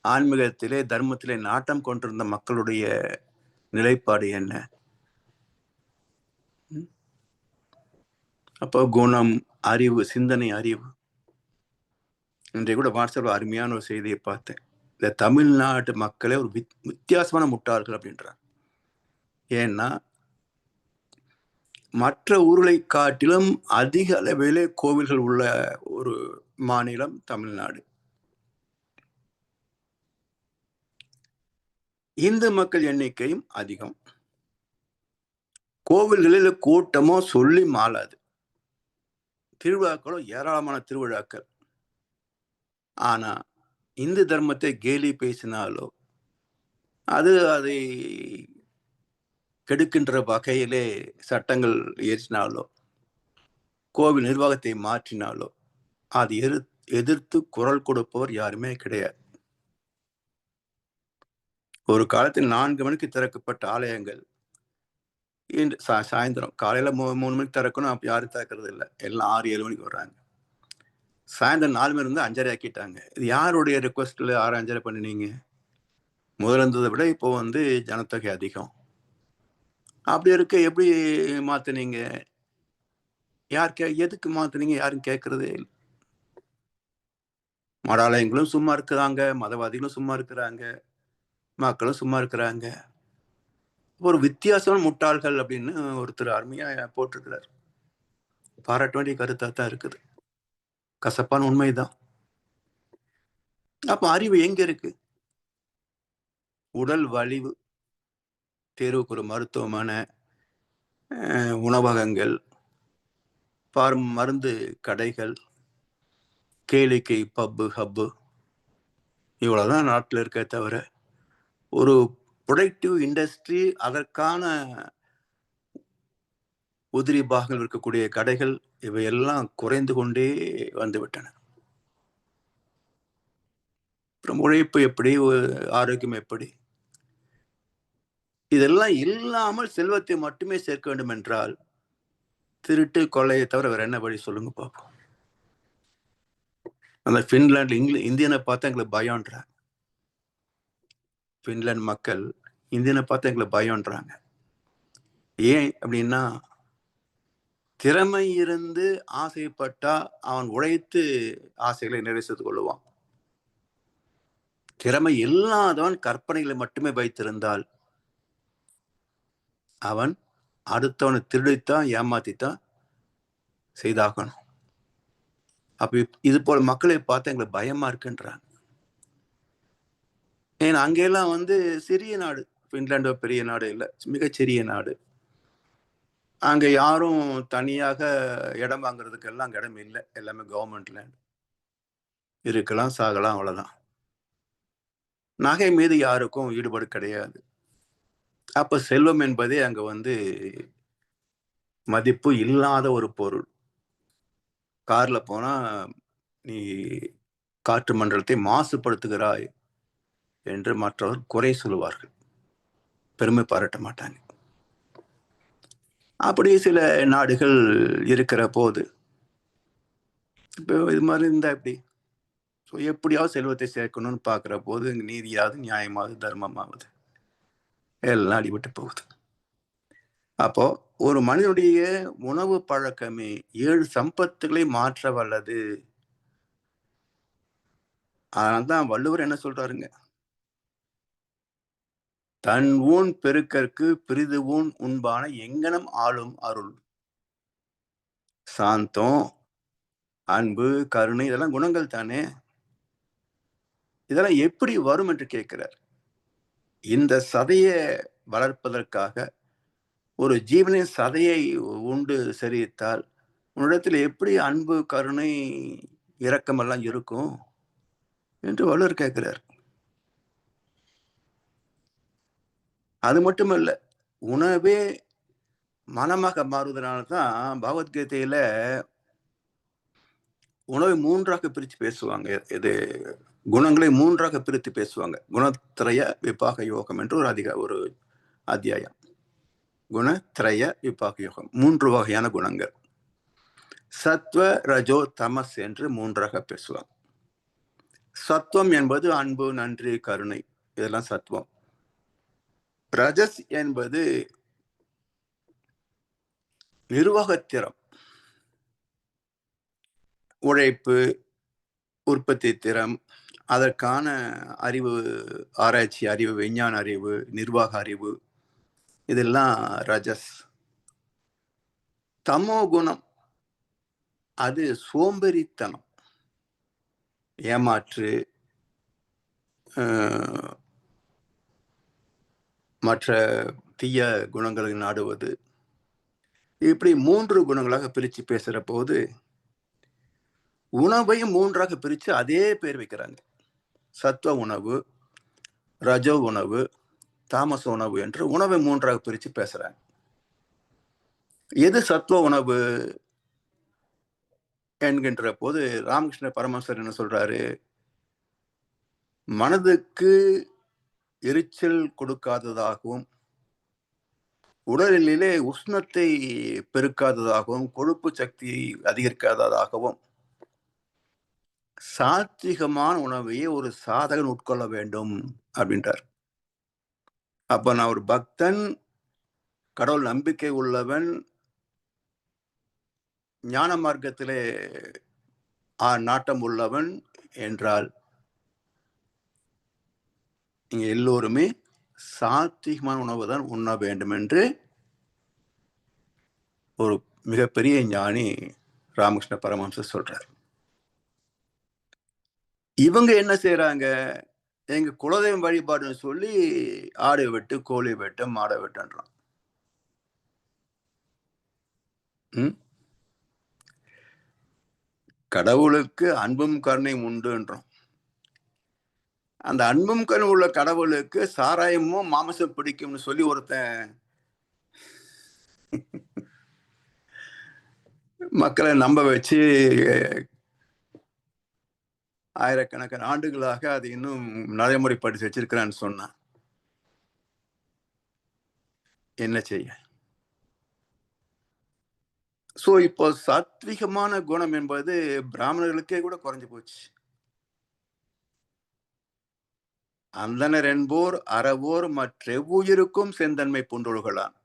ஆன்மீகத்திலே, தர்மத்திலே நாட்டம் கொண்டிருந்த மக்களுடைய நிலைப்பாடு என்ன? அப்போ குணம், அறிவு, சிந்தனை அறிவு. இன்றைய கூட வாட்ஸ்அப்ல அருமையான ஒரு செய்தியை பார்த்தேன். இந்த தமிழ்நாட்டு மக்களே ஒரு வித்தியாசமான முட்டாள்கள் அப்படின்றாங்க. ஏன்னா, மற்ற ஊர்களை காட்டிலும் அதிக அளவிலே கோவில்கள் உள்ள ஒரு மாநிலம் தமிழ்நாடு. இந்து மக்கள் எண்ணிக்கையும் அதிகம். கோவில்களில் கூட்டமோ சொல்லி மாளாது. திருவிழாக்களும் ஏராளமான திருவிழாக்கள். ஆனா, இந்து தர்மத்தை கேலி பேசினாலோ, அதை கெடுக்கின்ற வகையிலே சட்டங்கள் இயற்றினாலோ, கோவில் நிர்வாகத்தை மாற்றினாலோ, அது எதிர்த்து குரல் கொடுப்பவர் யாருமே கிடையாது. ஒரு காலத்தில் 4 மணிக்கு திறக்கப்பட்ட ஆலயங்கள் இன்று சாயந்தரம் காலையில 3 மணிக்கு திறக்கணும். அப்ப யாரும் திறக்கிறது இல்லை. எல்லாம் 6, 7 மணிக்கு வர்றாங்க. சாயந்தரம் 4 மணி இருந்து 5:30 ஆக்கிட்டாங்க. இது யாருடைய ரிக்வெஸ்ட்ல 6, 5:30 பண்ணினீங்க? முதல்ல இருந்ததை விட இப்போ ஜனத்தொகை அதிகம். அப்படி இருக்க எப்படி மாத்துனீங்க? எதுக்கு மாத்துனீங்க? யாரும் கேட்கறதே இல்ல. மடாலயங்களும் சும்மா இருக்கிறாங்க, மதவாதிகளும் சும்மா இருக்கிறாங்க, மக்களும் சும்மா இருக்கிறாங்க. ஒரு வித்தியாசமான முட்டாள்கள் அப்படின்னு ஒருத்தர் அருமையா போட்டிருக்கிறார். பாராட்ட வேண்டிய கருத்தா தான் இருக்குது. கசப்பான உண்மைதான். அப்ப அறிவு எங்க இருக்கு? உடல் வலிவு, தெருவுக்கு ஒரு மருத்துவமனை, உணவகங்கள், மருந்து கடைகள், கேளிக்கை பப்பு, ஹப்பு இவ்வளவுதான் நாட்டில் இருக்க தவிர ஒரு ப்ரொடக்டிவ் இண்டஸ்ட்ரி, அதற்கான உதிரி பாகங்கள் இருக்கக்கூடிய கடைகள் இவையெல்லாம் குறைந்து கொண்டே வந்துவிட்டன. அப்புறம் உழைப்பு எப்படி, ஆரோக்கியம் எப்படி? இதெல்லாம் இல்லாமல் செல்வத்தை மட்டுமே சேர்க்க வேண்டும் என்றால் திருட்டு கொள்ளையை தவிர வேற என்ன வழி சொல்லுங்க பார்ப்போம். அந்த பின்லாந்து இந்தியனை பார்த்தா எங்களுக்கு பயம்ன்றாங்க. பின்லாந்து மக்கள் இந்தியனை பார்த்தா எங்களுக்கு பயம்ன்றாங்க. ஏன் அப்படின்னா, திறமை இருந்து ஆசைப்பட்டா அவன் உழைத்து ஆசைகளை நிறைவேற்றிக் கொள்ளுவான். திறமை இல்லாதவன் கற்பனைகளை மட்டுமே வைத்திருந்தால் அவன் அடுத்தவனை திருடித்தான் ஏமாத்தித்தான் செய்தாகணும். அப்ப இது போல மக்களை பார்த்தா எங்களுக்கு பயமா இருக்குன்றாங்க. ஏன்னா அங்கெல்லாம் சிறிய நாடு, பின்லாந்து பெரிய நாடு இல்லை, மிகச்சிறிய நாடு. அங்க யாரும் தனியாக இடம் வாங்குறதுக்கு எல்லாம் இடம் இல்லை, எல்லாமே கவர்மெண்ட் லேண்ட். இருக்கலாம், சாகலாம், அவ்வளவுதான். நகை மீது யாருக்கும் ஈடுபாடு கிடையாது. அப்ப செல்வம் என்பதே அங்க மதிப்பு இல்லாத ஒரு பொருள். கார்ல போனா நீ காற்று மண்டலத்தை மாசுபடுத்துகிறாய் என்று மற்றவர் குறை சொல்லுவார்கள், பெருமை பாராட்ட மாட்டாங்க. அப்படி சில நாடுகள் இருக்கிற போது இப்போ இது மாதிரி இருந்தா எப்படி? எப்படியாவது செல்வத்தை சேர்க்கணும்னு பார்க்கிற போது நீதியாவது, நியாயமாவது, தர்மமாவது எல்லாம் அடிபட்டு போகுது. அப்போ ஒரு மனிதனுடைய உணவு பழக்கமே 7 சம்பத்துகளை மாற்ற வல்லது. அதனால்தான் வள்ளுவர் என்ன சொல்றாருங்க, தன் ஊன் பெருக்கற்கு பிரிது ஊன் உண்பான எங்கனம் ஆளும் அருள். சாந்தம், அன்பு, கருணை இதெல்லாம் குணங்கள் தானே. இதெல்லாம் எப்படி வரும் என்று கேட்கிறார். இந்த சதையை வளர்ப்பதற்காக ஒரு ஜீவனின் சதையை உண்டு செரித்தால் உன்னிடத்தில் எப்படி அன்பு, கருணை, இரக்கம் எல்லாம் இருக்கும் என்று வள்ளுவர் கேட்கிறார். அது மட்டுமல்ல, உணவே மனமாக மாறுவதனால்தான் பகவத்கீதையில உணவை 3ஆக பிரிச்சு பேசுவாங்க. இது குணங்களை 3ஆக பிரித்து பேசுவாங்க. குணத்திரய விபாக யோகம் என்று ஒரு அத்தியாயம். குணத்திரய விபாக யோகம், 3 வகையான குணங்கள். சத்வ, ரஜோ, தமஸ் என்று 3ஆக பேசுவாங்க. சத்துவம் என்பது அன்பு, நன்றி, கருணை, இதெல்லாம் சத்துவம். ரஜஸ் என்பது நிர்வாகத்திறம், உழைப்பு, உற்பத்தி திறம், அதற்கான அறிவு, ஆராய்ச்சி அறிவு, விஞ்ஞான அறிவு, நிர்வாக அறிவு, இதெல்லாம் ரஜஸ். தமோ குணம் அது சோம்பேறித்தனம், ஏமாற்று, மற்ற தீய குணங்களை நாடுவது. இப்படி 3 குணங்களாக பிரிச்சு பேசுற போது உணவையும் 3ஆக பிரிச்சு அதே பேர் வைக்கிறாங்க. சத்துவ உணவு, ரஜோ உணவு, தாமச உணவு என்று உணவை 3ஆக பிரிச்சு பேசுறாங்க. எது சத்துவ உணவு என்கின்ற போது ராமகிருஷ்ண பரமஹம்சர் என்ன சொல்றாரு, மனதுக்கு எரிச்சல் கொடுக்காததாகவும், உடலிலே உஷ்ணத்தை பெருக்காததாகவும், கொழுப்பு சக்தியை அதிகரிக்காததாகவும் சாத்விகமான உணவையே ஒரு சாதகன் உட்கொள்ள வேண்டும் அப்படின்றார். அப்ப நான் ஒரு பக்தன், கடவுள் நம்பிக்கை உள்ளவன், ஞான மார்க்கத்திலே நாட்டம் உள்ளவன் என்றால் நீங்க எல்லோருமே சாத்விகமான உணவு தான் உண்ண வேண்டும் என்று ஒரு மிகப்பெரிய ஞானி ராமகிருஷ்ண பரமஹம்சர் சொல்றார். இவங்க என்ன செய்யறாங்க, எங்க குலதெய்வம் வழிபாடுன்னு சொல்லி ஆடு வெட்டு, கோழி வெட்டு, மாட வெட்டுன்றான். ம். கடவுளுக்கு அன்பும் கருணையும் உண்டுன்றோம். அந்த அன்பும் கருணையும் உள்ள கடவுளுக்கு சாராயமும், மாமிசம் பிடிக்கும்னு சொல்லி ஒருத்தன் மக்கள நம்ப வச்சு ஆயிரக்கணக்கான ஆண்டுகளாக அது இன்னும் நடைமுறைப்படுத்தி வச்சிருக்கிறான்னு சொன்னா, என்ன செய்ய? சோ, இப்போ சாத்விகமான குணம் என்பது பிராமணர்களுக்கே கூட குறைஞ்சு போச்சு. அந்தணர் என்போர் அறவோர் மற்றெவ்வுயிருக்கும் செந்தன்மை பூண்டோள்களாம்.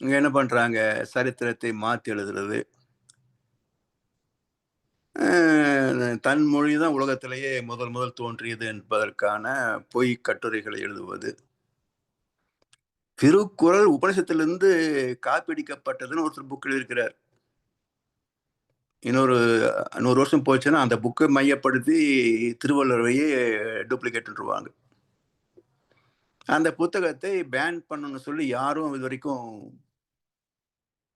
இங்க என்ன பண்றாங்க? சரித்திரத்தை மாத்தி எழுதுறது. தன் மொழிதான் உலகத்திலேயே முதல் முதல் தோன்றியது என்பதற்கான பொய் கட்டுரைகளை எழுதுவது. திருக்குறள் உபனிஷத்திலிருந்து காப்பியடிக்கப்பட்டதுன்னு ஒருத்தர் புக் எழுதியிருக்கிறார். இன்னொரு 100 வருஷம் போச்சுன்னா அந்த புக்கை மையப்படுத்தி திருவள்ளுவரையே டூப்ளிகேட்ன்றுவாங்க. அந்த புத்தகத்தை பேன் பண்ணணும்னு சொல்லி யாரும் இது வரைக்கும்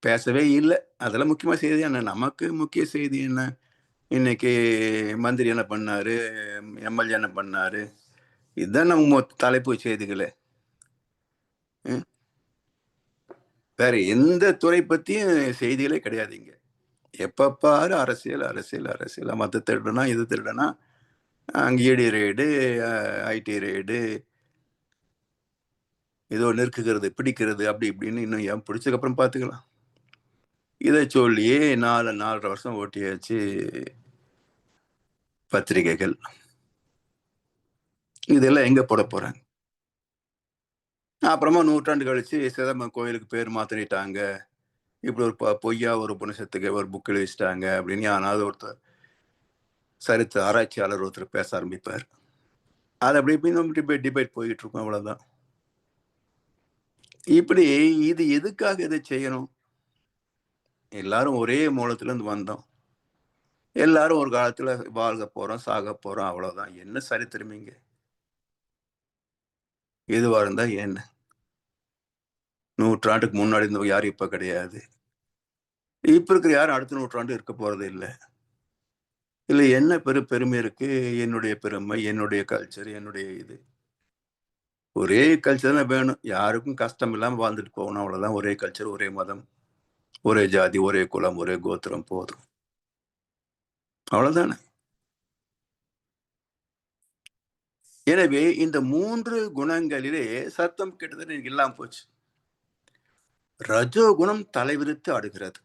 பேசவே இல்ல. அதெல்லாம் முக்கியமான செய்தி என்ன? நமக்கு முக்கிய செய்தி என்ன? இன்னைக்கு மந்திரி என்ன பண்ணாரு? எம்எல்ஏ என்ன பண்ணாரு? இதுதான் நம்ம தலைப்பு செய்திகளே. ம். வேற எந்த துறை பத்தியும் செய்திகளே கிடையாது இங்க. எப்ப பாரு அரசியல், அரசியல், அரசியல். மத்த திருடனா, இது திருடனா, அங்க இடி ரெய்டு, ஐடி ரெய்டு, ஏதோ நெருக்குகிறது, பிடிக்கிறது அப்படி இப்படின்னு இன்னும் ஏன் பிடிச்சதுக்கப்புறம் பார்த்துக்கலாம். இதை சொல்லியே 4, 4½ வருஷம் ஓட்டியாச்சு பத்திரிகைகள். இதெல்லாம் எங்க போட போறாங்க? அப்புறமா நூற்றாண்டு கழிச்சு சிதம்பரம் கோயிலுக்கு பேர் மாத்திட்டாங்க. இப்படி ஒரு பொய்யா ஒரு உபநிஷத்துக்கு ஒரு புக் எழுதிச்சிட்டாங்க அப்படின்னு யாராவது ஒருத்தர் சரித்திர ஆராய்ச்சியாளர் ஒருத்தர் பேச ஆரம்பிப்பார். அது அப்படி இப்படின்னு டிபேட் போயிட்டு இருக்கும், அவ்வளவுதான். இப்படி இது எதுக்காக இதை செய்யணும்? எல்லாரும் ஒரே மூலத்துல இருந்து வந்தோம். எல்லாரும் ஒரு காலத்துல வாழ்க போறோம், சாக போறோம், அவ்வளவுதான். என்ன சரித்திரம் இங்க? எதுவா இருந்தா என்ன? நூற்றாண்டுக்கு முன்னாடி இருந்தவங்க யாரும் இப்ப கிடையாது. இப்ப இருக்கிற யாரும் அடுத்த நூற்றாண்டு இருக்க போறது இல்ல. இதுல என்ன பெருமை இருக்கு? என்னுடைய பெருமை, என்னுடைய கல்ச்சர், என்னுடைய இது. ஒரே கல்ச்சர் தான் வேணும். யாருக்கும் கஷ்டம் இல்லாம வாழ்ந்துட்டு போகணும், அவ்வளவுதான். ஒரே கல்ச்சர், ஒரே மதம், ஒரே ஜாதி, ஒரே குலம், ஒரே கோத்திரம் போதும். அவ்வளவுதானே. எனவே இந்த 3 குணங்களிலே சத்தம் கிட்டத்தட்ட எனக்கு இல்லாம போச்சு. ரஜோகுணம் தலைவிரித்து ஆடுகிறது.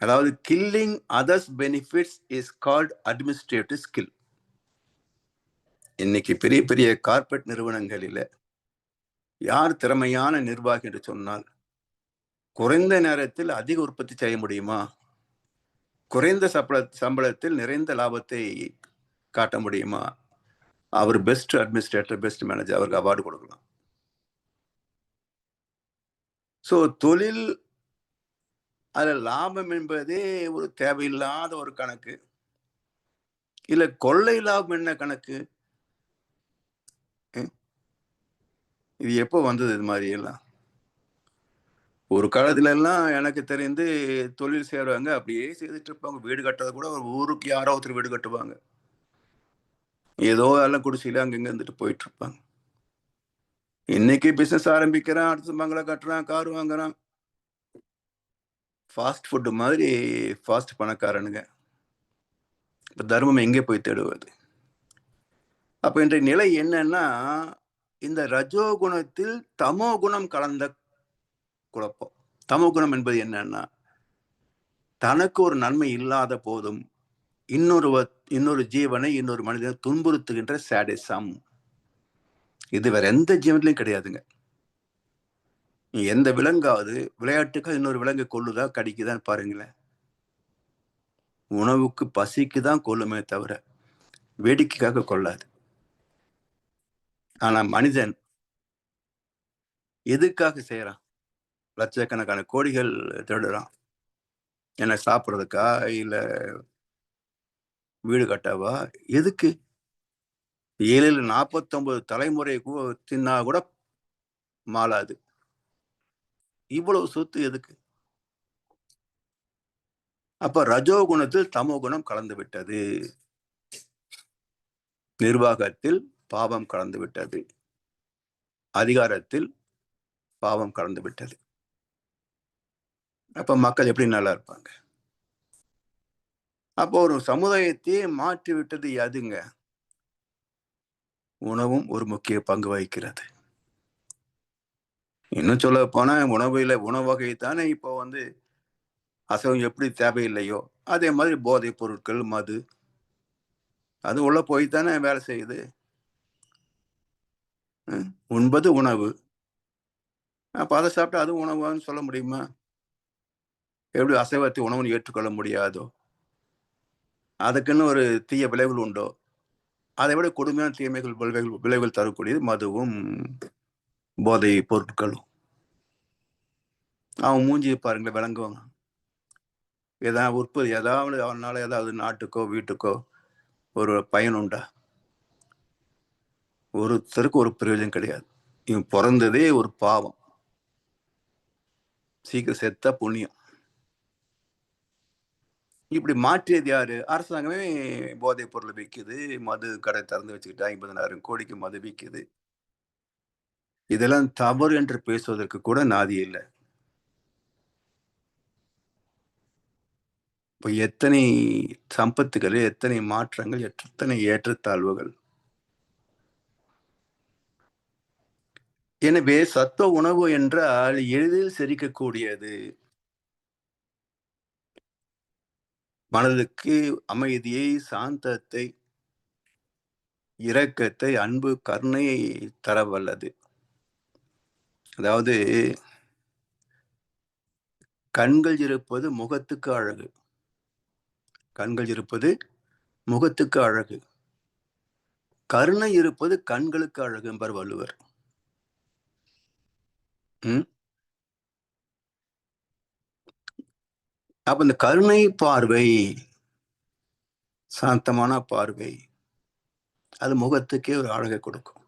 அதாவது killing others benefits is called administrative skill. இன்னைக்கு பெரிய பெரிய கார்ப்பரேட் நிறுவனங்களில யார் திறமையான நிர்வாகி என்று சொன்னால், குறைந்த நேரத்தில் அதிக உற்பத்தி செய்ய முடியுமா? குறைந்த சம்பளத்தில் நிறைந்த லாபத்தை காட்ட முடியுமா? அவர் பெஸ்ட் அட்மினிஸ்ட்ரேட்டர், பெஸ்ட் மேனேஜர், அவருக்கு அவார்டு கொடுக்கலாம். சோ தொழில் அதுல லாபம் என்பதே ஒரு தேவையில்லாத ஒரு கணக்கு. இல்ல கொள்ளை லாபம் என்ன கணக்கு? இது எப்போ வந்தது இது மாதிரி எல்லாம்? ஒரு காலத்துல எல்லாம் எனக்கு தெரிந்து தொழில் செய்றவங்க அப்படியே செய்துட்டு இருப்பாங்க. வீடு கட்டுறது கூட ஒரு ஊருக்கு யாரோ ஒருத்தர் வீடு கட்டுவாங்க. ஏதோ எல்லாம் குடிசையில அங்கங்க இருந்துட்டு போயிட்டு இருப்பாங்க. இன்னைக்கு பிசினஸ் ஆரம்பிக்கிறான், அடுத்த பங்களா கட்டுறான், கார் வாங்குறான். ஃபாஸ்ட் ஃபுட் மாதிரி ஃபாஸ்ட் பணக்காரனுங்க. இப்ப தர்மம் எங்கே போய் தேடுவது? அப்ப இன்றைய நிலை என்னன்னா, இந்த ரஜோ குணத்தில் தமோ குணம் கலந்த குழப்பம். தமோ குணம் என்பது என்னன்னா, தனக்கு ஒரு நன்மை இல்லாத போதும் இன்னொரு ஜீவனை, இன்னொரு மனிதனை துன்புறுத்துகின்ற சாடிசம். இது வேற எந்த ஜீவன்லயும் கிடையாதுங்க. எந்த விலங்காவது விளையாட்டுக்கு இன்னொரு விலங்கை கொல்லுதா, கடிக்குதான்னு பாருங்களேன். உணவுக்கு பசிக்கு தான் கொல்லுமே தவிர வேடிக்கைக்காக கொள்ளாது. ஆனா மனிதன் எதுக்காக செய்யறான்? லட்சக்கணக்கான கோடிகள் திருடுறான். என்ன சாப்பிடுறதுக்கா? இல்ல வீடு கட்டவா? எதுக்கு? 7 49 தலைமுறை தின்னா கூட மாளாது. இவ்வளவு சொத்து எதுக்கு? அப்ப ரஜோ குணத்தில் தமோ குணம் கலந்து விட்டது. நிர்வாகத்தில் பாவம் கலந்து விட்டது. அதிகாரத்தில் பாவம் கலந்து விட்டது. அப்ப மக்கள் எப்படி நல்லா இருப்பாங்க? அப்போ ஒரு சமுதாயத்தையே மாற்றி விட்டது எதுங்க? உணவும் ஒரு முக்கிய பங்கு வகிக்கிறது. இன்னும் சொல்ல போனா உணவு வகை தானே இப்போ அசைவம் எப்படி தேவையில்லையோ அதே மாதிரி போதைப் பொருட்கள், மது அது உள்ள போய் தானே வேலை செய்யுது. உண்பது உணவு. அப்ப அதை சாப்பிட்டா அது உணவுன்னு சொல்ல முடியுமா? எப்படி அசைவத்தை உணவுன்னு ஏற்றுக்கொள்ள முடியாதோ, அதுக்குன்னு ஒரு தீய விளைவுகள் உண்டோ, அதை விட கொடுமையான தீமைகள் விளைவுகள் தரக்கூடியது மதுவும் போதை பொருட்களும். அவன் மூஞ்சியை பாருங்களேன், விளங்குவாங்க. ஏதாவது அவனால ஏதாவது நாட்டுக்கோ வீட்டுக்கோ ஒரு பயன் உண்டா? ஒருத்தருக்கு ஒரு பிரயோஜனம் கிடையாது. இவன் பிறந்ததே ஒரு பாவம். சீக்கிரம் செத்தா புண்ணியம். இப்படி மாற்றியது யாரு? அரசாங்கமே போதைப் பொருள் விற்குது, மது கடை திறந்து வச்சுக்கிட்டு 50,000 கோடிக்கு மது விற்குது. இதெல்லாம் தவறு என்று பேசுவதற்கு கூட நாதி இல்லை. இப்ப எத்தனை சம்பத்துகள், எத்தனை மாற்றங்கள், எத்தனை ஏற்றத்தாழ்வுகள். எனவே சத்துவ உணவு என்றால் எளிதில் செரிக்கக்கூடியது. மனதுக்கு அமைதியை, சாந்தத்தை, இரக்கத்தை, அன்பு, கருணையை தர வல்லது. அதாவது கண்கள் இருப்பது முகத்துக்கு அழகு. கண்கள் இருப்பது முகத்துக்கு அழகு. கருணை இருப்பது கண்களுக்கு அழகு என்பார் வள்ளுவர். அப்ப இந்த கருணை பார்வை, சாந்தமான பார்வை, அது முகத்துக்கே ஒரு அழகை கொடுக்கும்.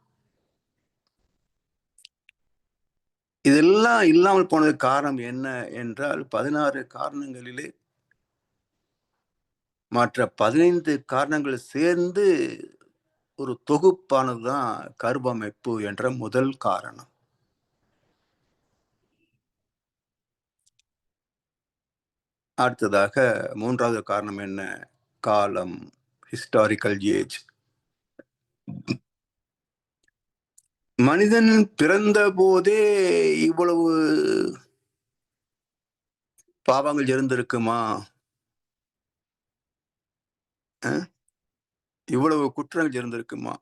இதெல்லாம் இல்லாமல் போனது காரணம் என்ன என்றால் 16 காரணங்களிலே மற்ற 15 காரணங்கள் சேர்ந்து ஒரு தொகுப்பானதுதான் கருவமைப்பு என்ற முதல் காரணம். அடுத்ததாக 3வது காரணம் என்ன? காலம், ஹிஸ்டாரிக்கல் ஏஜ். மனிதன் பிறந்த போதே இவ்வளவு பாவங்கள் இருந்திருக்குமா? இவ்வளவு குற்றங்கள் இருந்திருக்குமா?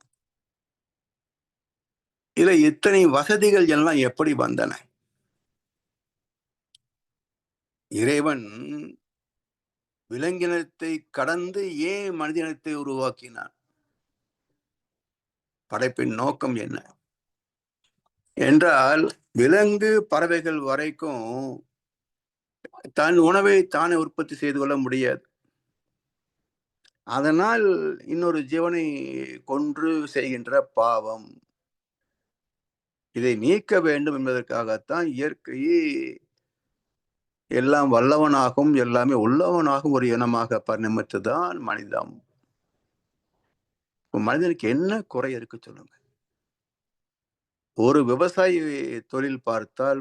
இல்ல இத்தனை வசதிகள் எல்லாம் எப்படி வந்தன? இறைவன் விலங்கினத்தை கடந்து ஏன் மனிதனத்தை உருவாக்கினான்? படைப்பின் நோக்கம் என்ன என்றால், விலங்கு பறவைகள் வரைக்கும் தன் உணவை தானே உற்பத்தி செய்து கொள்ள முடியாது. அதனால் இன்னொரு ஜீவனை கொன்று செய்கின்ற பாவம். இதை நீக்க வேண்டும் என்பதற்காகத்தான் இயற்கையே எல்லாம் வல்லவனாகவும் எல்லாமே உள்ளவனாகவும் ஒரு இனமாக பரிணமித்ததுதான் மனிதம். மனிதனுக்கு என்ன குறை இருக்கு சொல்லுங்க? ஒரு விவசாயி தொழில் பார்த்தால்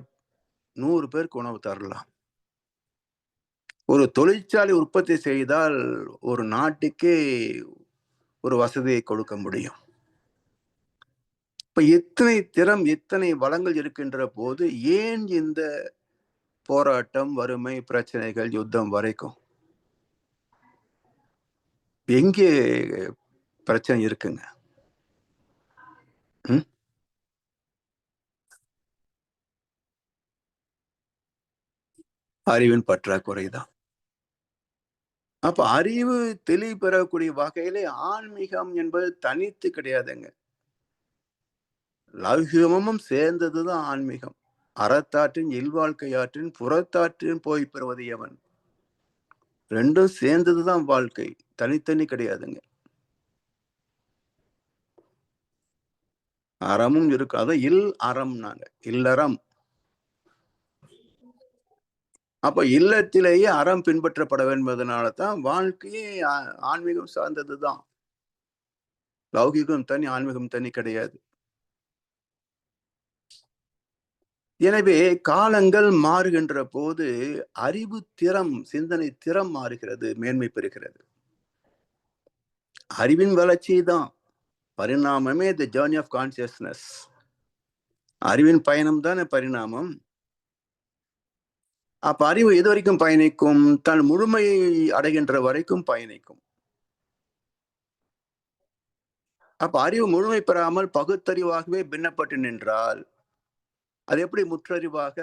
100 பேருக்கு உணவு தரலாம். ஒரு தொழிற்சாலை உற்பத்தி செய்தால் ஒரு நாட்டுக்கே ஒரு வசதியை கொடுக்க முடியும். இப்ப இத்தனை திறம், இத்தனை வளங்கள் இருக்கின்ற போது ஏன் இந்த போராட்டம், வறுமை, பிரச்சனைகள், யுத்தம் வரைக்கும்? எங்கே பிரச்சனை இருக்குங்க? அறிவின் பற்றாக்குறைதான். அப்ப அறிவு தெளிவு பெறக்கூடிய வகையிலே ஆன்மீகம் என்பது தனித்து கிடையாதுங்க. லௌகிகமும் சேர்ந்ததுதான் ஆன்மீகம். அறத்தாற்றின் இல்வாழ்க்கையாற்றின் புறத்தாற்றின் போய் பெறுவது எவன்? 2ம் சேர்ந்ததுதான் வாழ்க்கை. தனித்தனி கிடையாதுங்க. அறமும் இருக்கு. அதான் அறம்னாங்க. இல்லறம். அப்ப இல்லத்திலேயே அறம் பின்பற்றப்பட என்பதனால தான் வாழ்க்கையே ஆன்மீகம் சார்ந்தது தான். லௌகீகம் தனி, ஆன்மீகம் தனி கிடையாது. எனவே காலங்கள் மாறுகின்ற போது அறிவு திறம், சிந்தனை திறம் மாறுகிறது, மேன்மை பெறுகிறது. அறிவின் வளர்ச்சி தான். பரிணாமமே தி ஜர்னி ஆஃப் கான்சியஸ்னஸ். அறிவின் பயணம் தானே பரிணாமம். அப்ப அறிவு எது வரைக்கும் பயணிக்கும்? தன் முழுமையை அடைகின்ற வரைக்கும் பயணிக்கும். அப்ப அறிவு முழுமை பெறாமல் பகுத்தறிவாகவே பின்னப்பட்டு நின்றால் அது எப்படி முற்றறிவாக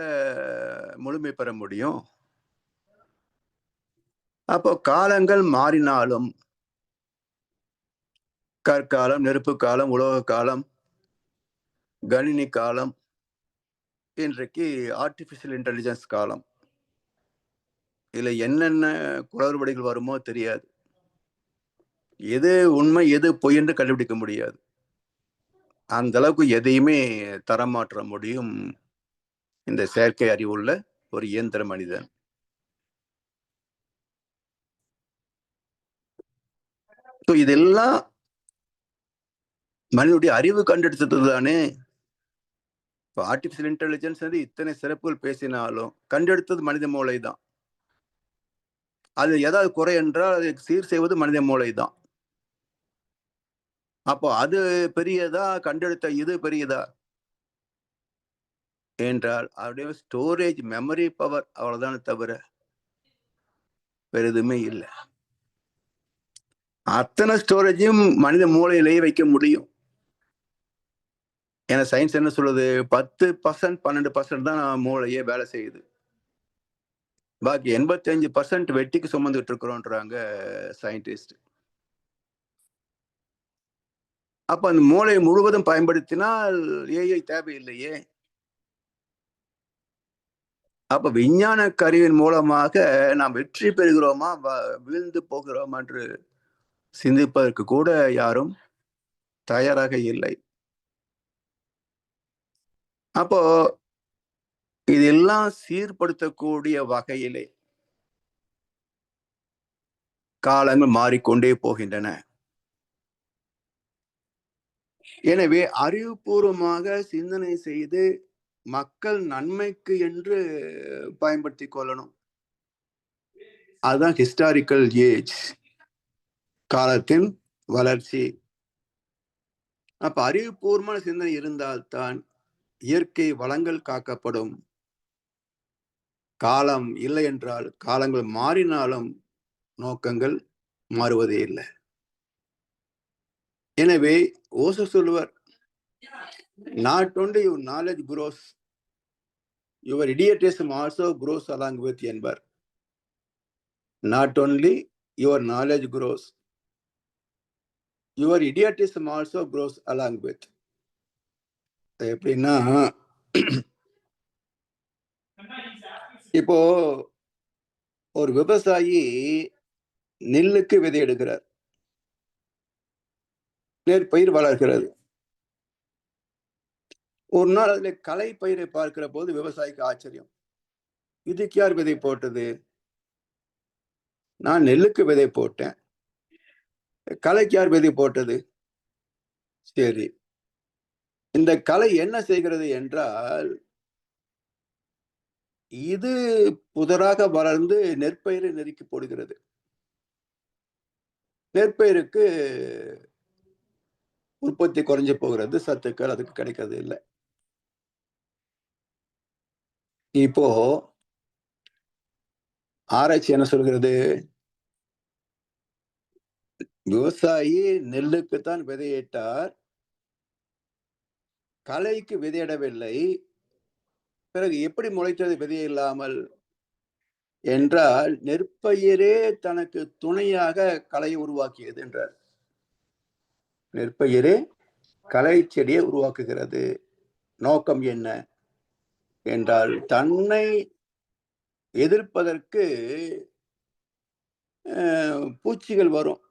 முழுமை பெற முடியும்? அப்போ காலங்கள் மாறினாலும் கற்காலம், நெருப்பு காலம், உலோக காலம், கணினி காலம், இன்றைக்கு ஆர்டிபிஷியல் இன்டெலிஜென்ஸ் காலம். இதுல என்னென்ன குளறுபடிகள் வருமோ தெரியாது. எது உண்மை எது பொய் என்று கண்டுபிடிக்க முடியாது. அந்த அளவுக்கு எதையுமே தரம் மாற்ற முடியும் இந்த செயற்கை அறிவுள்ள ஒரு இயந்திர மனிதன். இதெல்லாம் மனிதனுடைய அறிவு கண்டெடுத்தது தானே. இப்போ ஆர்டிபிஷியல் இன்டெலிஜென்ஸ் வந்து இத்தனை சிறப்புகள் பேசினாலும் கண்டெடுத்தது மனித மூளை தான். அது ஏதாவது குறை என்றால் அதை சீர் செய்வது மனித மூளை தான். அப்போ அது பெரியதா, கண்டெடுத்த இது பெரியதா என்றால் அவருடைய ஸ்டோரேஜ் மெமரி பவர் அவ்வளவுதானே தவிர வேற எதுவுமே இல்லை. அத்தனை ஸ்டோரேஜையும் மனித மூளையிலேயே வைக்க முடியும். ஏன்னா சயின்ஸ் என்ன சொல்லுது, 10% 12% தான் மூளையே வேலை செய்யுது. பாக்கி 85% வெட்டிக்கு சுமந்துட்டு இருக்கிறோன்றாங்க சயின்டிஸ்ட். அப்ப அந்த மூளையை முழுவதும் பயன்படுத்தினால் ஏஐ தேவையில்லையே. அப்ப விஞ்ஞான கருவியின் மூலமாக நாம் வெற்றி பெறுகிறோமா வீழ்ந்து போகிறோமா என்று சிந்திப்பதற்கு கூட யாரும் தயாராக இல்லை. அப்போ இதெல்லாம் சீர்படுத்தக்கூடிய வகையிலே காலங்கள் மாறிக்கொண்டே போகின்றன. எனவே அறிவுபூர்வமாக சிந்தனை செய்து மக்கள் நன்மைக்கு என்று பயன்படுத்திக் கொள்ளணும். அதுதான் ஹிஸ்டாரிக்கல் ஏஜ், காலத்தின் வளர்ச்சி. அப்ப அறிவுபூர்வமான சிந்தனை இருந்தால்தான் இயற்கை வளங்கள் காக்கப்படும். காலம் இல்லை என்றால் காலங்கள் மாறினாலும் நோக்கங்கள் மாறுவதே இல்லை. எனவே ஓசோ சொல்லுவார், not only your knowledge grows, your idiotism also grows along with என்பார். Not only your knowledge grows, your idiotism also grows along with. எப்படின்னா, இப்போ ஒரு விவசாயி நெல்லுக்கு விதை எடுக்கிறார், நெற்பயிர் வளர்கிறது. ஒரு நாள் அதுல களை பயிரை பார்க்கிற போது விவசாயிக்கு ஆச்சரியம், இதுக்கு யார் விதை போட்டது? நான் நெல்லுக்கு விதை போட்டேன், களைக்கு யார் விதை போட்டது? சரி, இந்த களை என்ன செய்கிறது என்றால், இது புதராக வளர்ந்து நெற்பயிரை நெருக்கி போடுகிறது. நெற்பயிருக்கு உற்பத்தி குறைஞ்சு போகிறது, சத்துக்கள் அதுக்கு கிடைக்கிறது இல்லை. இப்போ ஆராய்ச்சி என்ன சொல்கிறது? விவசாயி நெல்லுக்குத்தான் விதையிட்டார், களைக்கு விதையிடவில்லை. பிறகு எப்படி முளைத்தது விதை இல்லாமல் என்றால், நெற்பயிரே தனக்கு துணையாக களை உருவாக்கியது என்றார். நெற்பயிரே களை செடியை உருவாக்குகிறது. நோக்கம் என்ன என்றால், தன்னை எதிர்ப்பதற்கு பூச்சிகள் வரும்,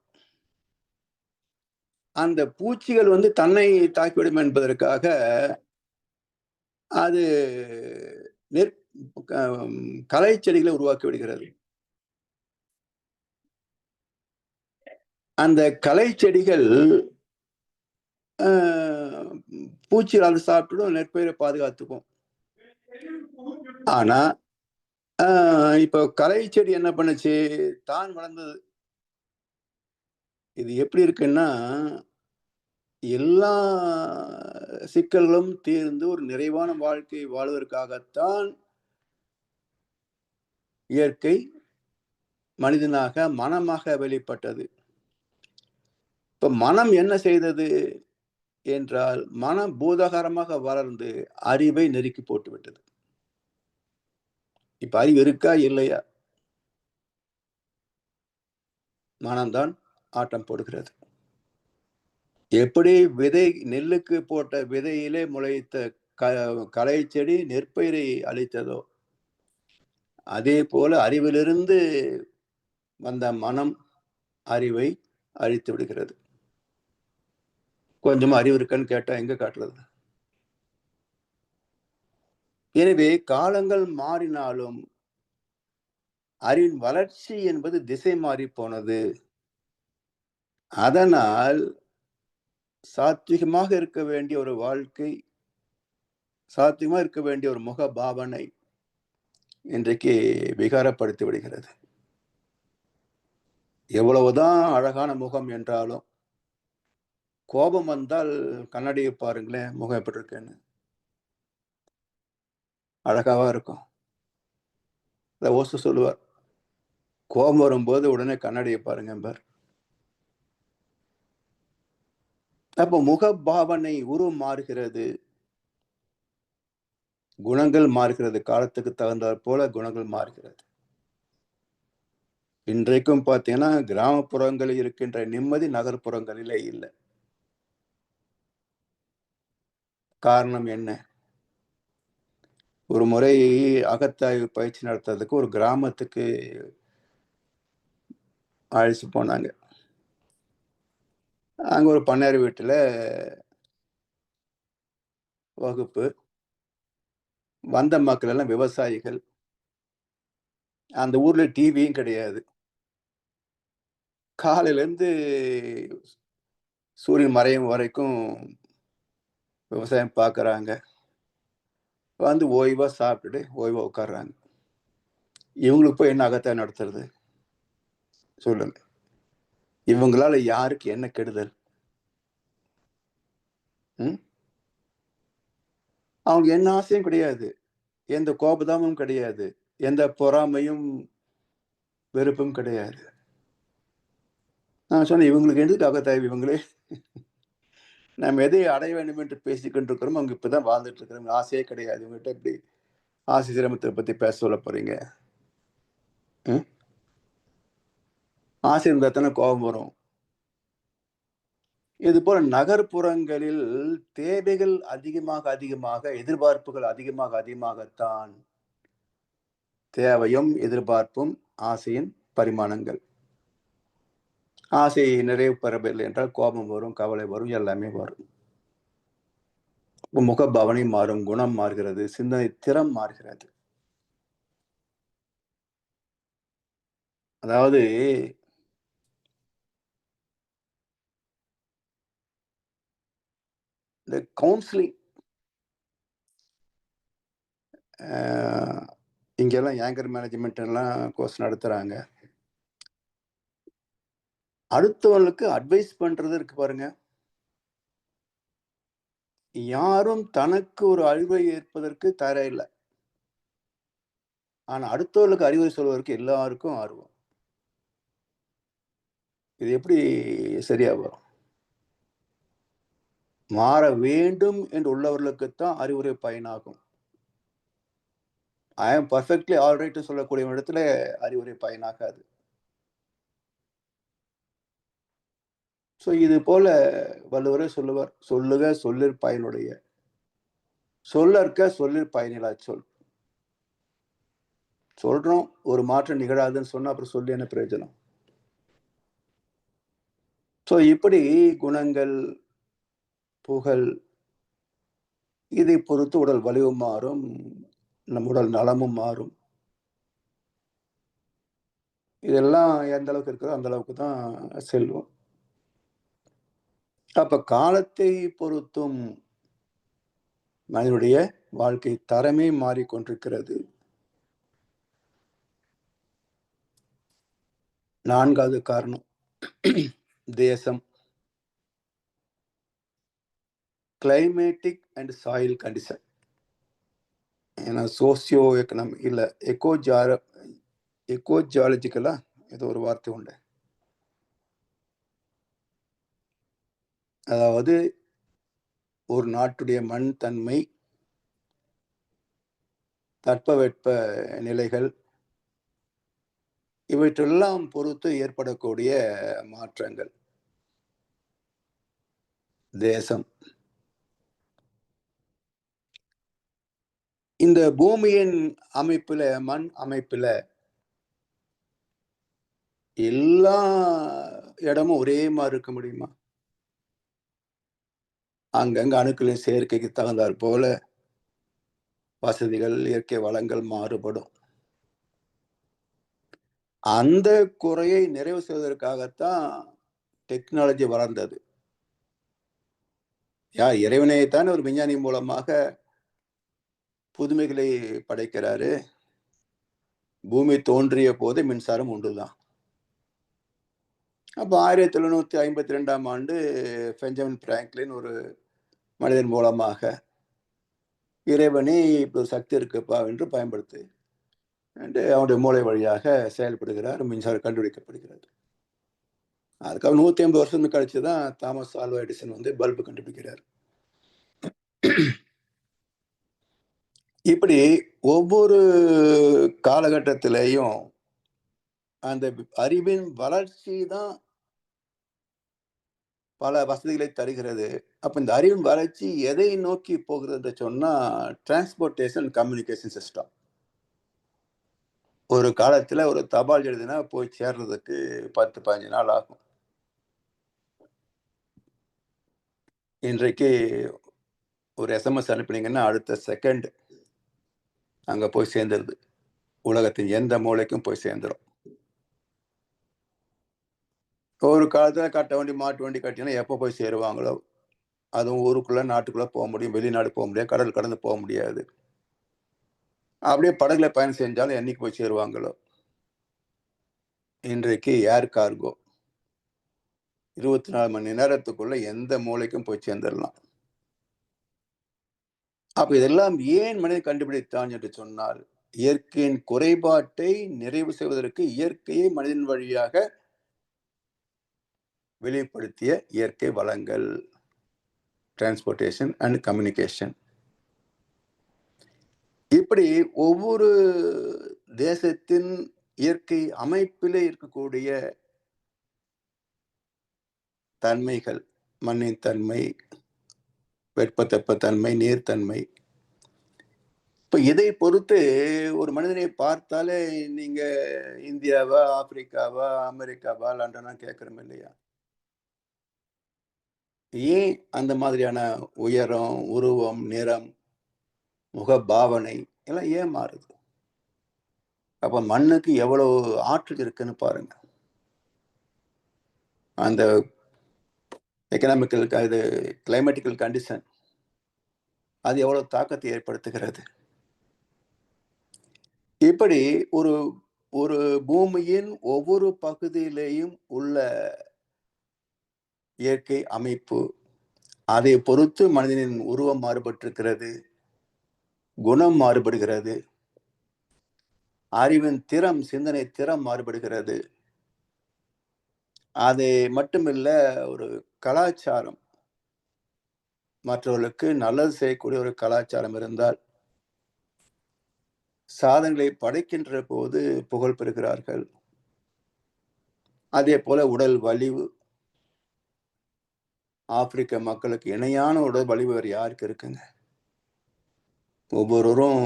அந்த பூச்சிகள் தன்னை தாக்கிவிடும் என்பதற்காக அது களை செடிகளை உருவாக்கி விடுகிறது. அந்த களை செடிகள் பூச்சிகள் அதை சாப்பிட்டுடும், நெற்பயிரை பாதுகாத்துக்கும். ஆனா இப்போ களை செடி என்ன பண்ணுச்சு, தான் வளர்ந்தது. இது எப்படி இருக்குன்னா, எல்லா சிக்கல்களும் தீர்ந்து ஒரு நிறைவான வாழ்க்கை வாழ்வதற்காகத்தான் இயற்கை மனிதனாக மனமாக வெளிப்பட்டது. இப்ப மனம் என்ன செய்தது என்றால், மனம் பூதாகாரமாக வளர்ந்து அறிவை நெருக்கி போட்டு விட்டது. இப்ப அறிவு இருக்கா இல்லையா? மனம்தான் ஆட்டம் போடுகிறது. எப்படி விதை நெல்லுக்கு போட்ட விதையிலே முளைத்த களை செடி நெற்பயிரை அழித்ததோ, அதே போல அறிவிலிருந்து வந்த மனம் அறிவை அழித்து விடுகிறது. கொஞ்சம் அறிவு இருக்கான்னு கேட்டா எங்க காட்டுறது? எனவே காலங்கள் மாறினாலும் அறிவின் வளர்ச்சி என்பது திசை மாறி போனது. அதனால் சாத்விகமாக இருக்க வேண்டிய ஒரு வாழ்க்கை, சாத்விகமாக இருக்க வேண்டிய ஒரு முக பாவனை இன்றைக்கு விகாரப்படுத்தி விடுகிறது. எவ்வளவுதான் அழகான முகம் என்றாலும், கோபம் வந்தால் கண்ணாடியை பாருங்களேன், முகம் எப்படி இருக்குன்னு. அழகாவா இருக்கும். ஓசு சொல்லுவார், கோபம் வரும்போது உடனே கண்ணாடியை பாருங்க என்பார். அப்போ முக பாவனை உருவம் மாறுகிறது, குணங்கள் மாறுகிறது. காலத்துக்கு தகுந்தாற் போல குணங்கள் மாறுகிறது. இன்றைக்கும் பார்த்தீங்கன்னா, கிராமப்புறங்களில் இருக்கின்ற நிம்மதி நகர்ப்புறங்களிலே இல்லை. காரணம் என்ன? ஒரு முறை அகத்தாய்வு பயிற்சி நடத்துறதுக்கு ஒரு கிராமத்துக்கு அழைச்சு போனாங்க. அங்க ஒரு பண்ணையார் வீட்டுல வகுப்பு. வந்த மக்கள் எல்லாம் விவசாயிகள். அந்த ஊர்ல டிவியும் கிடையாது. காலையில இருந்து சூரியன் மறையும் வரைக்கும் விவசாயம் பார்க்குறாங்க. வந்து ஓய்வா சாப்பிட்டுட்டு ஓய்வா உட்கார்றாங்க. இவங்களுக்கு போய் என்ன அகத்தாய்வு நடத்துறது? சொல்லுங்க. இவங்களால யாருக்கு என்ன கெடுதல்? அவங்க என்ன ஆசையும் கிடையாது, எந்த கோபதாபமும் கிடையாது, எந்த பொறாமையும் வெறுப்பும் கிடையாது. நான் சொன்னேன், இவங்களுக்கு எதுக்கு அகத்தாய்வு? இவங்களே நம்ம எதை அடைய வேண்டும் என்று பேசிக் கொண்டிருக்கிறோம், அவங்க இப்பதான் வாழ்ந்துட்டு இருக்கிறோம். ஆசையே கிடையாது. இவங்ககிட்ட எப்படி ஆசை சிரமத்தை பத்தி பேச சொல்ல போறீங்க? ஆசை இருந்தா தானே கோபம் வரும். இது போல நகர்ப்புறங்களில் தேவைகள் அதிகமாக எதிர்பார்ப்புகள் அதிகமாகத்தான் தேவையும் எதிர்பார்ப்பும் ஆசையின் பரிமாணங்கள். ஆசையை நிறைவு பெறவில்லை என்றால் கோபம் வரும், கவலை வரும், எல்லாமே வரும். முகபாவனை மாறும், குணம் மாறுகிறது, சிந்தனை திறம் மாறுகிறது. அதாவது இந்த கவுன்சிலிங் இங்கெல்லாம் ஆங்கர் மேனேஜ்மெண்ட் எல்லாம் கோர்ஸ் நடத்துறாங்க. அடுத்தவங்களுக்கு அட்வைஸ் பண்றது இருக்கு பாருங்க. யாரும் தனக்கு ஒரு அறிவுரை ஏற்பதற்கு தயாரில்லை. ஆனா அடுத்தவர்களுக்கு அறிவுரை சொல்வதற்கு எல்லாருக்கும் ஆர்வம். இது எப்படி சரியா வரும்? மாற வேண்டும் என்று உள்ளவர்களுக்குத்தான் அறிவுரை பயனாகும். ஐ ஆம் பர்ஃபெக்ட்லி ஆல்ரைட் சொல்லக்கூடிய இடத்துல அறிவுரை பயனாகாது. இது போல வள்ளுவரே சொல்லுவார், சொல்லுக சொல்லிற் பயனுடைய, சொல்லற்க சொல்லிற் பயனிலா சொல். சொல்றோம், ஒரு மாற்றம் நிகழாதுன்னு சொன்னா அப்புறம் சொல்லி என்ன பிரயோஜனம்? ஸோ இப்படி குணங்கள், புகழ் இதை பொறுத்து உடல் வலிவும் மாறும், நம் உடல் நலமும் மாறும். இதெல்லாம் எந்த அளவுக்கு இருக்குதோ அந்த அளவுக்கு தான் செல்வம். அப்ப காலத்தை பொறுத்தும் மனிதனுடைய வாழ்க்கை தரமே மாறிக்கொண்டிருக்கிறது. 4வது காரணம் தேசம். Climatic and soil condition. ஏன்னா சோசியோ எக்கனாமிக் இல்ல எக்கோஜியாலஜிக்கலா ஏதோ ஒரு வார்த்தை உண்டு. அதாவது ஒரு நாட்டுடைய மண் தன்மை, தட்பவெட்ப நிலைகள் இவற்றெல்லாம் பொறுத்து ஏற்படக்கூடிய மாற்றங்கள். தேசம். இந்த பூமியின் அமைப்புல, மண் அமைப்புல எல்லா இடமும் ஒரே மாதிரி இருக்க முடியுமா? அங்கங்க அணுக்களின் சேர்க்கைக்கு தகுந்தாற் போல வசதிகள், இயற்கை வளங்கள் மாறுபடும். அந்த குறையை நிறைவு செய்வதற்காகத்தான் டெக்னாலஜி வளர்ந்தது. இறைவனைத்தானே ஒரு விஞ்ஞானி மூலமாக புதுமைகளை படைக்கிறாரு. பூமி தோன்றிய போதே மின்சாரம் உண்டுதான். அப்ப 1752ஆம் ஆண்டு பெஞ்சமின் பிராங்க்லின் ஒரு மனிதன் மூலமாக இறைவனே இப்ப சக்தி இருக்குப்பா என்று பயன்படுத்தி அவனுடைய மூளை வழியாக செயல்படுகிறார். மின்சாரம் கண்டுபிடிக்கப்படுகிறது. அதுக்கப்புறம் 150 வருஷம் கழிச்சுதான் தாமஸ் ஆல்வா எடிசன் வந்து பல்பு கண்டுபிடிக்கிறார். இப்படி ஒவ்வொரு காலகட்டத்திலேயும் அந்த அறிவின் வளர்ச்சி தான் பல வசதிகளை தருகிறது. அப்ப இந்த அறிவின் வளர்ச்சி எதை நோக்கி போகிறது என்று சொன்னா டிரான்ஸ்போர்டேஷன் கம்யூனிகேஷன் சிஸ்டம். ஒரு காலத்துல ஒரு தபால் எழுதினா போய் சேர்றதுக்கு 10, 15 நாள் ஆகும். இன்றைக்கு ஒரு எஸ்எம்எஸ் அனுப்பினீங்கன்னா அடுத்த செகண்ட் அங்க போய் சேர்ந்துருது. உலகத்தின் எந்த மூலைக்கும் போய் சேர்ந்துடும். ஒரு காலத்துல கட்ட வண்டி, மாட்டு வண்டி கட்டினா எப்போ போய் சேருவாங்களோ, அதுவும் ஊருக்குள்ள, நாட்டுக்குள்ள போக முடியும். வெளிநாடு போக முடியாது. கடல் கடந்து போக முடியாது. அப்படியே படகுல பயணம் செஞ்சாலும் என்னைக்கு போய் சேருவாங்களோ. இன்றைக்கு ஏர் கார்கோ 24 மணி நேரத்துக்குள்ள எந்த மூலைக்கும் போய் சேர்ந்துடலாம். அப்ப இதெல்லாம் ஏன் மனிதன் கண்டுபிடித்தான் என்று சொன்னால், இயற்கையின் குறைபாட்டை நிறைவு செய்வதற்கு இயற்கையை மனிதன் வழியாக வெளிப்படுத்திய இயற்கை வளங்கள். Transportation and communication. இப்படி ஒவ்வொரு தேசத்தின் இயற்கை அமைப்பிலே இருக்கக்கூடிய தன்மைகள், மண்ணின் தன்மை, வெப்பத்தன்மை, நீர்த்தன்மை, இப்ப இதை பொறுத்து ஒரு மனிதனை பார்த்தாலே நீங்க இந்தியாவா, ஆப்பிரிக்காவா, அமெரிக்காவா, லண்டனா கேட்கிறோம் இல்லையா? ஏன் அந்த மாதிரியான உயரம், உருவம், நிறம், முகபாவனை எல்லாம் ஏன் மாறுது? அப்ப மண்ணுக்கு எவ்வளவு ஆற்றல் இருக்குன்னு பாருங்க. அந்த எக்கனாமிக்கல் இது கிளைமேட்டிக்கல் கண்டிஷன் அது எவ்வளவு தாக்கத்தை ஏற்படுத்துகிறது. இப்படி ஒரு ஒரு பூமியின் ஒவ்வொரு பகுதியிலேயும் உள்ள இயற்கை அமைப்பு, அதை பொறுத்து மனிதனின் உருவம் மாறுபட்டிருக்கிறது, குணம் மாறுபடுகிறது, அறிவின் திறம், சிந்தனை திறம் மாறுபடுகிறது. அது மட்டுமில்ல, ஒரு கலாச்சாரம், மற்றவர்களுக்கு நல்லது செய்யக்கூடிய ஒரு கலாச்சாரம் இருந்தால் சாதனைகளை படைக்கின்ற போது புகழ் பெறுகிறார்கள். அதே போல உடல் வலிவு, ஆப்பிரிக்க மக்களுக்கு இணையான உடல் வலிவு வேறு யாருக்கு இருக்குங்க? ஒவ்வொருவரும்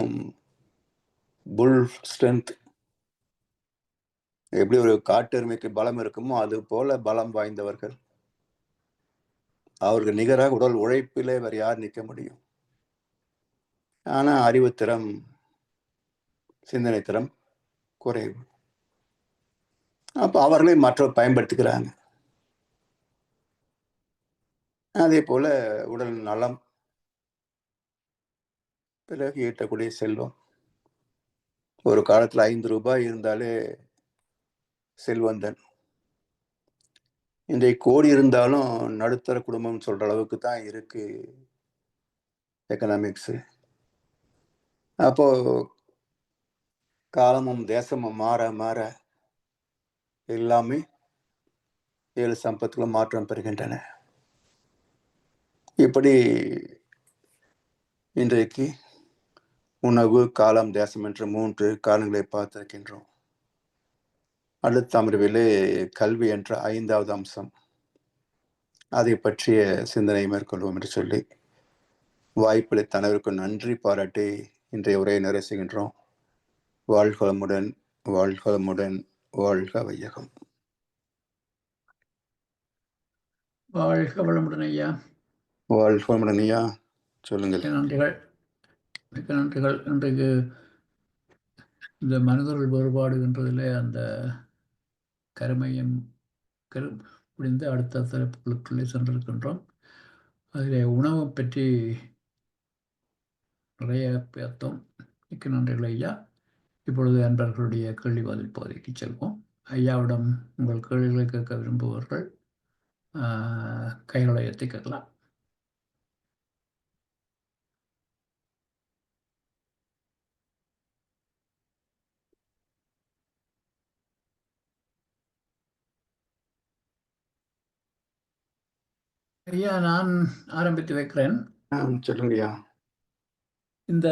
புல் ஸ்ட்ரென்த், எப்படி ஒரு காட்டெருமைக்கு பலம் இருக்குமோ அது போல பலம் வாய்ந்தவர்கள். அவருக்கு நிகராக உடல் உழைப்பிலே வேறு யார் நிற்க முடியும்? ஆனா அறிவுத்திறம், சிந்தனை திறம் குறைவு. அப்ப அவர்களே மற்றவர் பயன்படுத்திக்கிறாங்க. அதே போல உடல் நலம், பிறகு ஈட்டக்கூடிய செல்வம். ஒரு காலத்துல ₹5 இருந்தாலே செல்வந்தன். இன்றைக்கு கோடி இருந்தாலும் நடுத்தர குடும்பம் சொல்ற அளவுக்கு தான் இருக்கு எக்கனாமிக்ஸ். அப்போ காலமும் தேசமும் மாற மாற எல்லாமே 7 சம்பத்துகளும் மாற்றம் பெறுகின்றன. இப்படி இன்றைக்கு உணவு, காலம், தேசம் என்ற 3 காலங்களை பார்த்திருக்கின்றோம். அடுத்த அமர்விலே கல்வி என்ற 5வது அம்சம், அதை பற்றிய சிந்தனை மேற்கொள்வோம் என்று சொல்லி வாய்ப்பளித்த அனைவருக்கும் நன்றி பாராட்டி இன்றைய உரையை நிறைவு செய்கின்றோம். வாழ்க வளமுடன், வாழ்க வளமுடன், வாழ்க வையகம். வாழ்க வளமுடன் ஐயா. வாழ்க வளமுடன் ஐயா, சொல்லுங்கள். நன்றிகள், மிக்க நன்றிகள். இன்றைக்கு இந்த மனிதர்கள் வேறுபாடு என்றதிலே அந்த கருமையும் முடிந்து அடுத்த தலைப்புகளுக்குள்ளே சென்றிருக்கின்றோம். அதிலே உணவை பற்றி நிறைய பார்த்தோம். மிக்க நன்றிகள் ஐயா. இப்பொழுது அன்பர்களுடைய கேள்வி பதில் பகுதிக்கு செல்வோம். ஐயாவிடம் உங்கள் கேள்விகளை கேட்க விரும்புபவர்கள் கைகளை எத்தி கேட்கலாம். ஐயா, நான் ஆரம்பித்து வைக்கிறேன். சொல்லுங்கய்யா. இந்த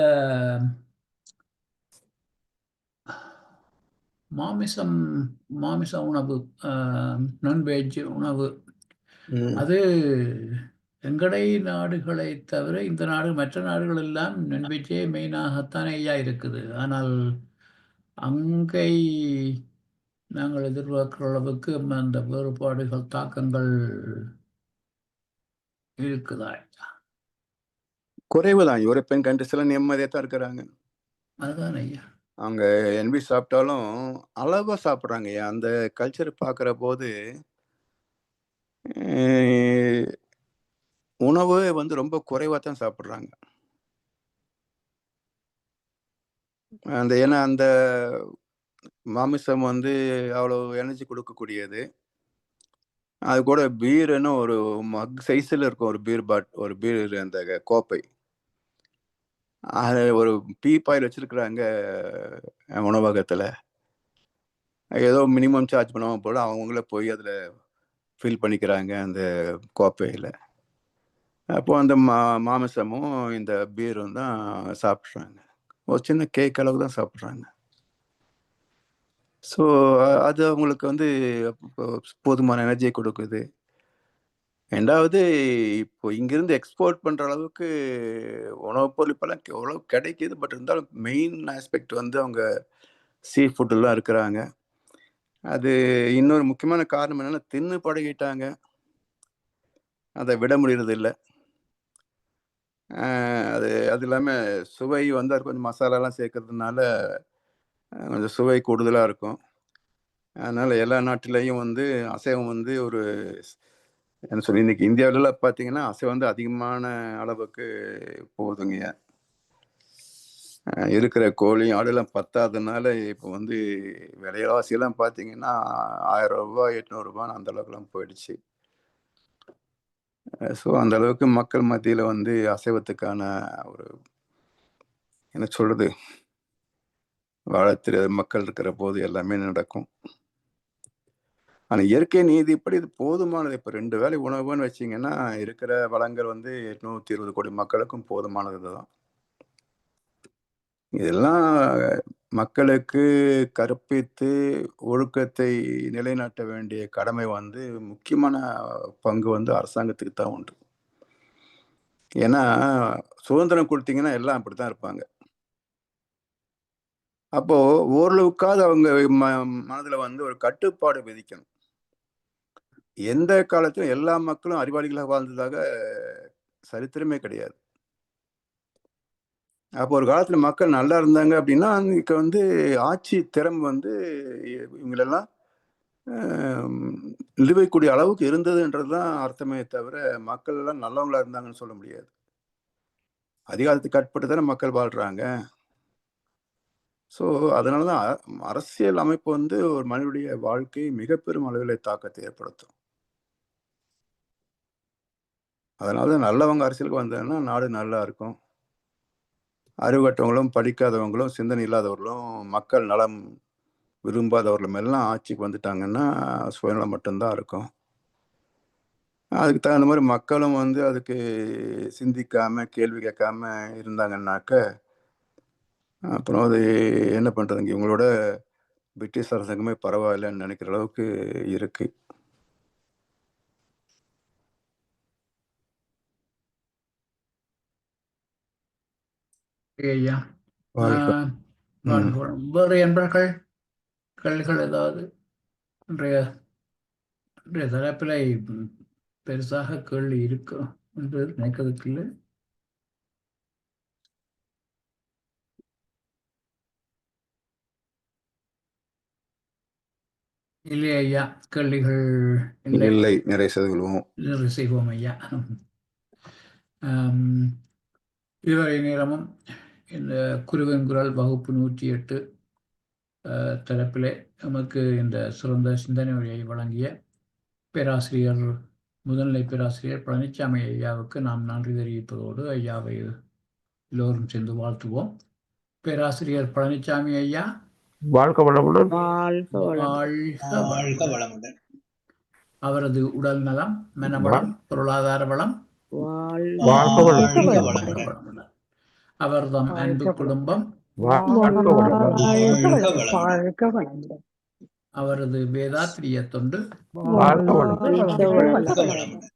மாமிச உணவு, நான்வெஜ் உணவு, அது எங்கடை நாடுகளை தவிர இந்த மற்ற நாடுகள் எல்லாம் நான்வெஜ்ஜே மெயினாகத்தானே ஐயா இருக்குது. ஆனால் அங்கே நாங்கள் எதிர்பார்க்கிற அளவுக்கு அந்த வேறுபாடுகள், தாக்கங்கள் இருக்குதா? குறைவுதான். யூரோப்பியன் கண்ட்ரிஸ்ல நிம்மதியா தான் இருக்கிறாங்க. அதுதான் ஐயா. அவங்க என்பி சாப்பிட்டாலும் அளவா சாப்பிட்றாங்க. அந்த கல்ச்சர் பார்க்குற போது உணவு ரொம்ப குறைவா தான் சாப்பிட்றாங்க. ஏன்னா அந்த மாமிசம் அவ்வளோ எனர்ஜி கொடுக்கக்கூடியது. அது கூட பீருன்னு ஒரு மக் சைஸில் இருக்கும். ஒரு பீர் அந்த கோப்பை, அது ஒரு பீப்பாயில் வச்சிருக்கிறாங்க உணவகத்தில். ஏதோ மினிமம் சார்ஜ் பண்ணுவாங்க போல, அவங்களே போய் அதில் ஃபில் பண்ணிக்கிறாங்க அந்த கோப்பையில். அப்போ அந்த மாமிசமும் இந்த பீரும் தான் சாப்பிட்றாங்க. ஒரு சின்ன கேக் அளவு தான் சாப்பிட்றாங்க. ஸோ அது அவங்களுக்கு போதுமான எனர்ஜியை கொடுக்குது. 2வது, இப்போ இங்கிருந்து எக்ஸ்போர்ட் பண்ணுற அளவுக்கு உணவுப் பொருள் இப்போல்லாம் எவ்வளோ கிடைக்கிது. பட் இருந்தாலும் மெயின் ஆஸ்பெக்ட் அவங்க சீ ஃபுட்டெல்லாம் இருக்கிறாங்க. அது இன்னொரு முக்கியமான காரணம் என்னென்னா, தின்னு பழகிட்டாங்க, அதை விட முடியறது இல்லை. அது இல்லாமல் சுவை அது கொஞ்சம் மசாலாலாம் சேர்க்கறதுனால கொஞ்சம் சுவை கூடுதலாக இருக்கும். அதனால் எல்லா நாட்டிலையும் அசைவம் ஒரு என்ன சொல்லி, இன்னைக்கு இந்தியாவிலலாம் பார்த்தீங்கன்னா அசைவம் அதிகமான அளவுக்கு போகுதுங்க. இருக்கிற கோழி ஆடுலாம் பத்தாததுனால இப்போ விலைவாசியெல்லாம் பார்த்தீங்கன்னா ₹1000 ₹800 அந்த அளவுக்குலாம் போயிடுச்சு. ஸோ அந்த அளவுக்கு மக்கள் மத்தியில் அசைவத்துக்கான ஒரு என்ன சொல்றது, வாழத் தெரியாத மக்கள் இருக்கிற போது எல்லாமே நடக்கும். ஆனால் இயற்கை நீதிப்படி இது போதுமானது. இப்போ 2 வேளை உணவுன்னு வச்சிங்கன்னா இருக்கிற வளங்கள் 820 கோடி மக்களுக்கும் போதுமானது தான். இதெல்லாம் மக்களுக்கு கற்பித்து ஒழுக்கத்தை நிலைநாட்ட வேண்டிய கடமை முக்கியமான பங்கு அரசாங்கத்துக்கு தான் உண்டு. ஏன்னா சுதந்திரம் கொடுத்தீங்கன்னா எல்லாம் அப்படித்தான் இருப்பாங்க. அப்போ ஓரளவுக்காவது அவங்க மனதில் ஒரு கட்டுப்பாடு விதிக்கணும். எந்த காலத்திலும் எல்லா மக்களும் அறிவாளிகளாக வாழ்ந்ததாக சரித்திரமே கிடையாது. அப்போ ஒரு காலத்துல மக்கள் நல்லா இருந்தாங்க அப்படின்னா, அன்னைக்கு வந்து ஆட்சி திறம் வந்து இவங்களெல்லாம் நிலுவைக்கூடிய அளவுக்கு இருந்ததுன்றது தான் அர்த்தமே தவிர, மக்கள் எல்லாம் நல்லவங்களா இருந்தாங்கன்னு சொல்ல முடியாது. அதிகாரத்துக்கு கட்டுப்பட்டு தானே மக்கள் வாழ்றாங்க. ஸோ, அதனால தான் அரசியல் அமைப்பு வந்து ஒரு மனிதனுடைய வாழ்க்கையை மிக பெரும் அளவிலே தாக்கத்தை ஏற்படுத்தும். அதனால தான் நல்லவங்க அரசியலுக்கு வந்தாங்கன்னா, நாடு நல்லா இருக்கும். அறிவுகெட்டவங்களும், படிக்காதவங்களும், சிந்தனை இல்லாதவர்களும், மக்கள் நலம் விரும்பாதவர்களும் எல்லாம் ஆட்சிக்கு வந்துட்டாங்கன்னா, சுயநலம் மட்டும்தான் இருக்கும். அதுக்கு தகுந்த மாரி மக்களும் வந்து அதுக்கு சிந்திக்காம, கேள்வி கேட்காம இருந்தாங்கன்னாக்க, அப்புறம் அது என்ன பண்றதுங்க? இவங்களோட பிரிட்டிஷ் அரசாங்கமே பரவாயில்லன்னு நெனைக்கிற அளவுக்கு இருக்கு. ஐயா. வாழ்க ம். வேறு என்பர்கள் கேள்விகள் ஏதாவது இன்றைய இன்றைய தலைப்பில் பெருசாக கேள்வி இருக்கு என்று நினைக்கிறதுக்கு இல்லை. இல்லை ஐயா, கேள்விகள் இல்லை. இல்லை. நிறைய செய்துகொள்வோம். நிறைவு செய்வோம் ஐயா. ஆம், இதுவரை நேரமும் இந்த குருவின் குரல் வகுப்பு 108 தலைப்பிலே நமக்கு இந்த சிறந்த சிந்தனை உரையை வழங்கிய பேராசிரியர் முதுநிலை பேராசிரியர் பழனிசாமி ஐயாவுக்கு நாம் நன்றி தெரிவிப்பதோடு ஐயாவை எல்லோரும் சேர்ந்து வாழ்த்துவோம். பேராசிரியர் பழனிசாமி ஐயா, வாழ்க வளமுடன். வாழ்க வளமுடன். அவரது உடல் நலம், மனவளம், பொருளாதார வளம் வாழ்க வளமுடன். வளமுடன். அவர்தம் அன்பு குடும்பம் வாழ்க வளமுடன். அவரது வேதாத்திரிய தொண்டு வாழ்க வளமுடன்.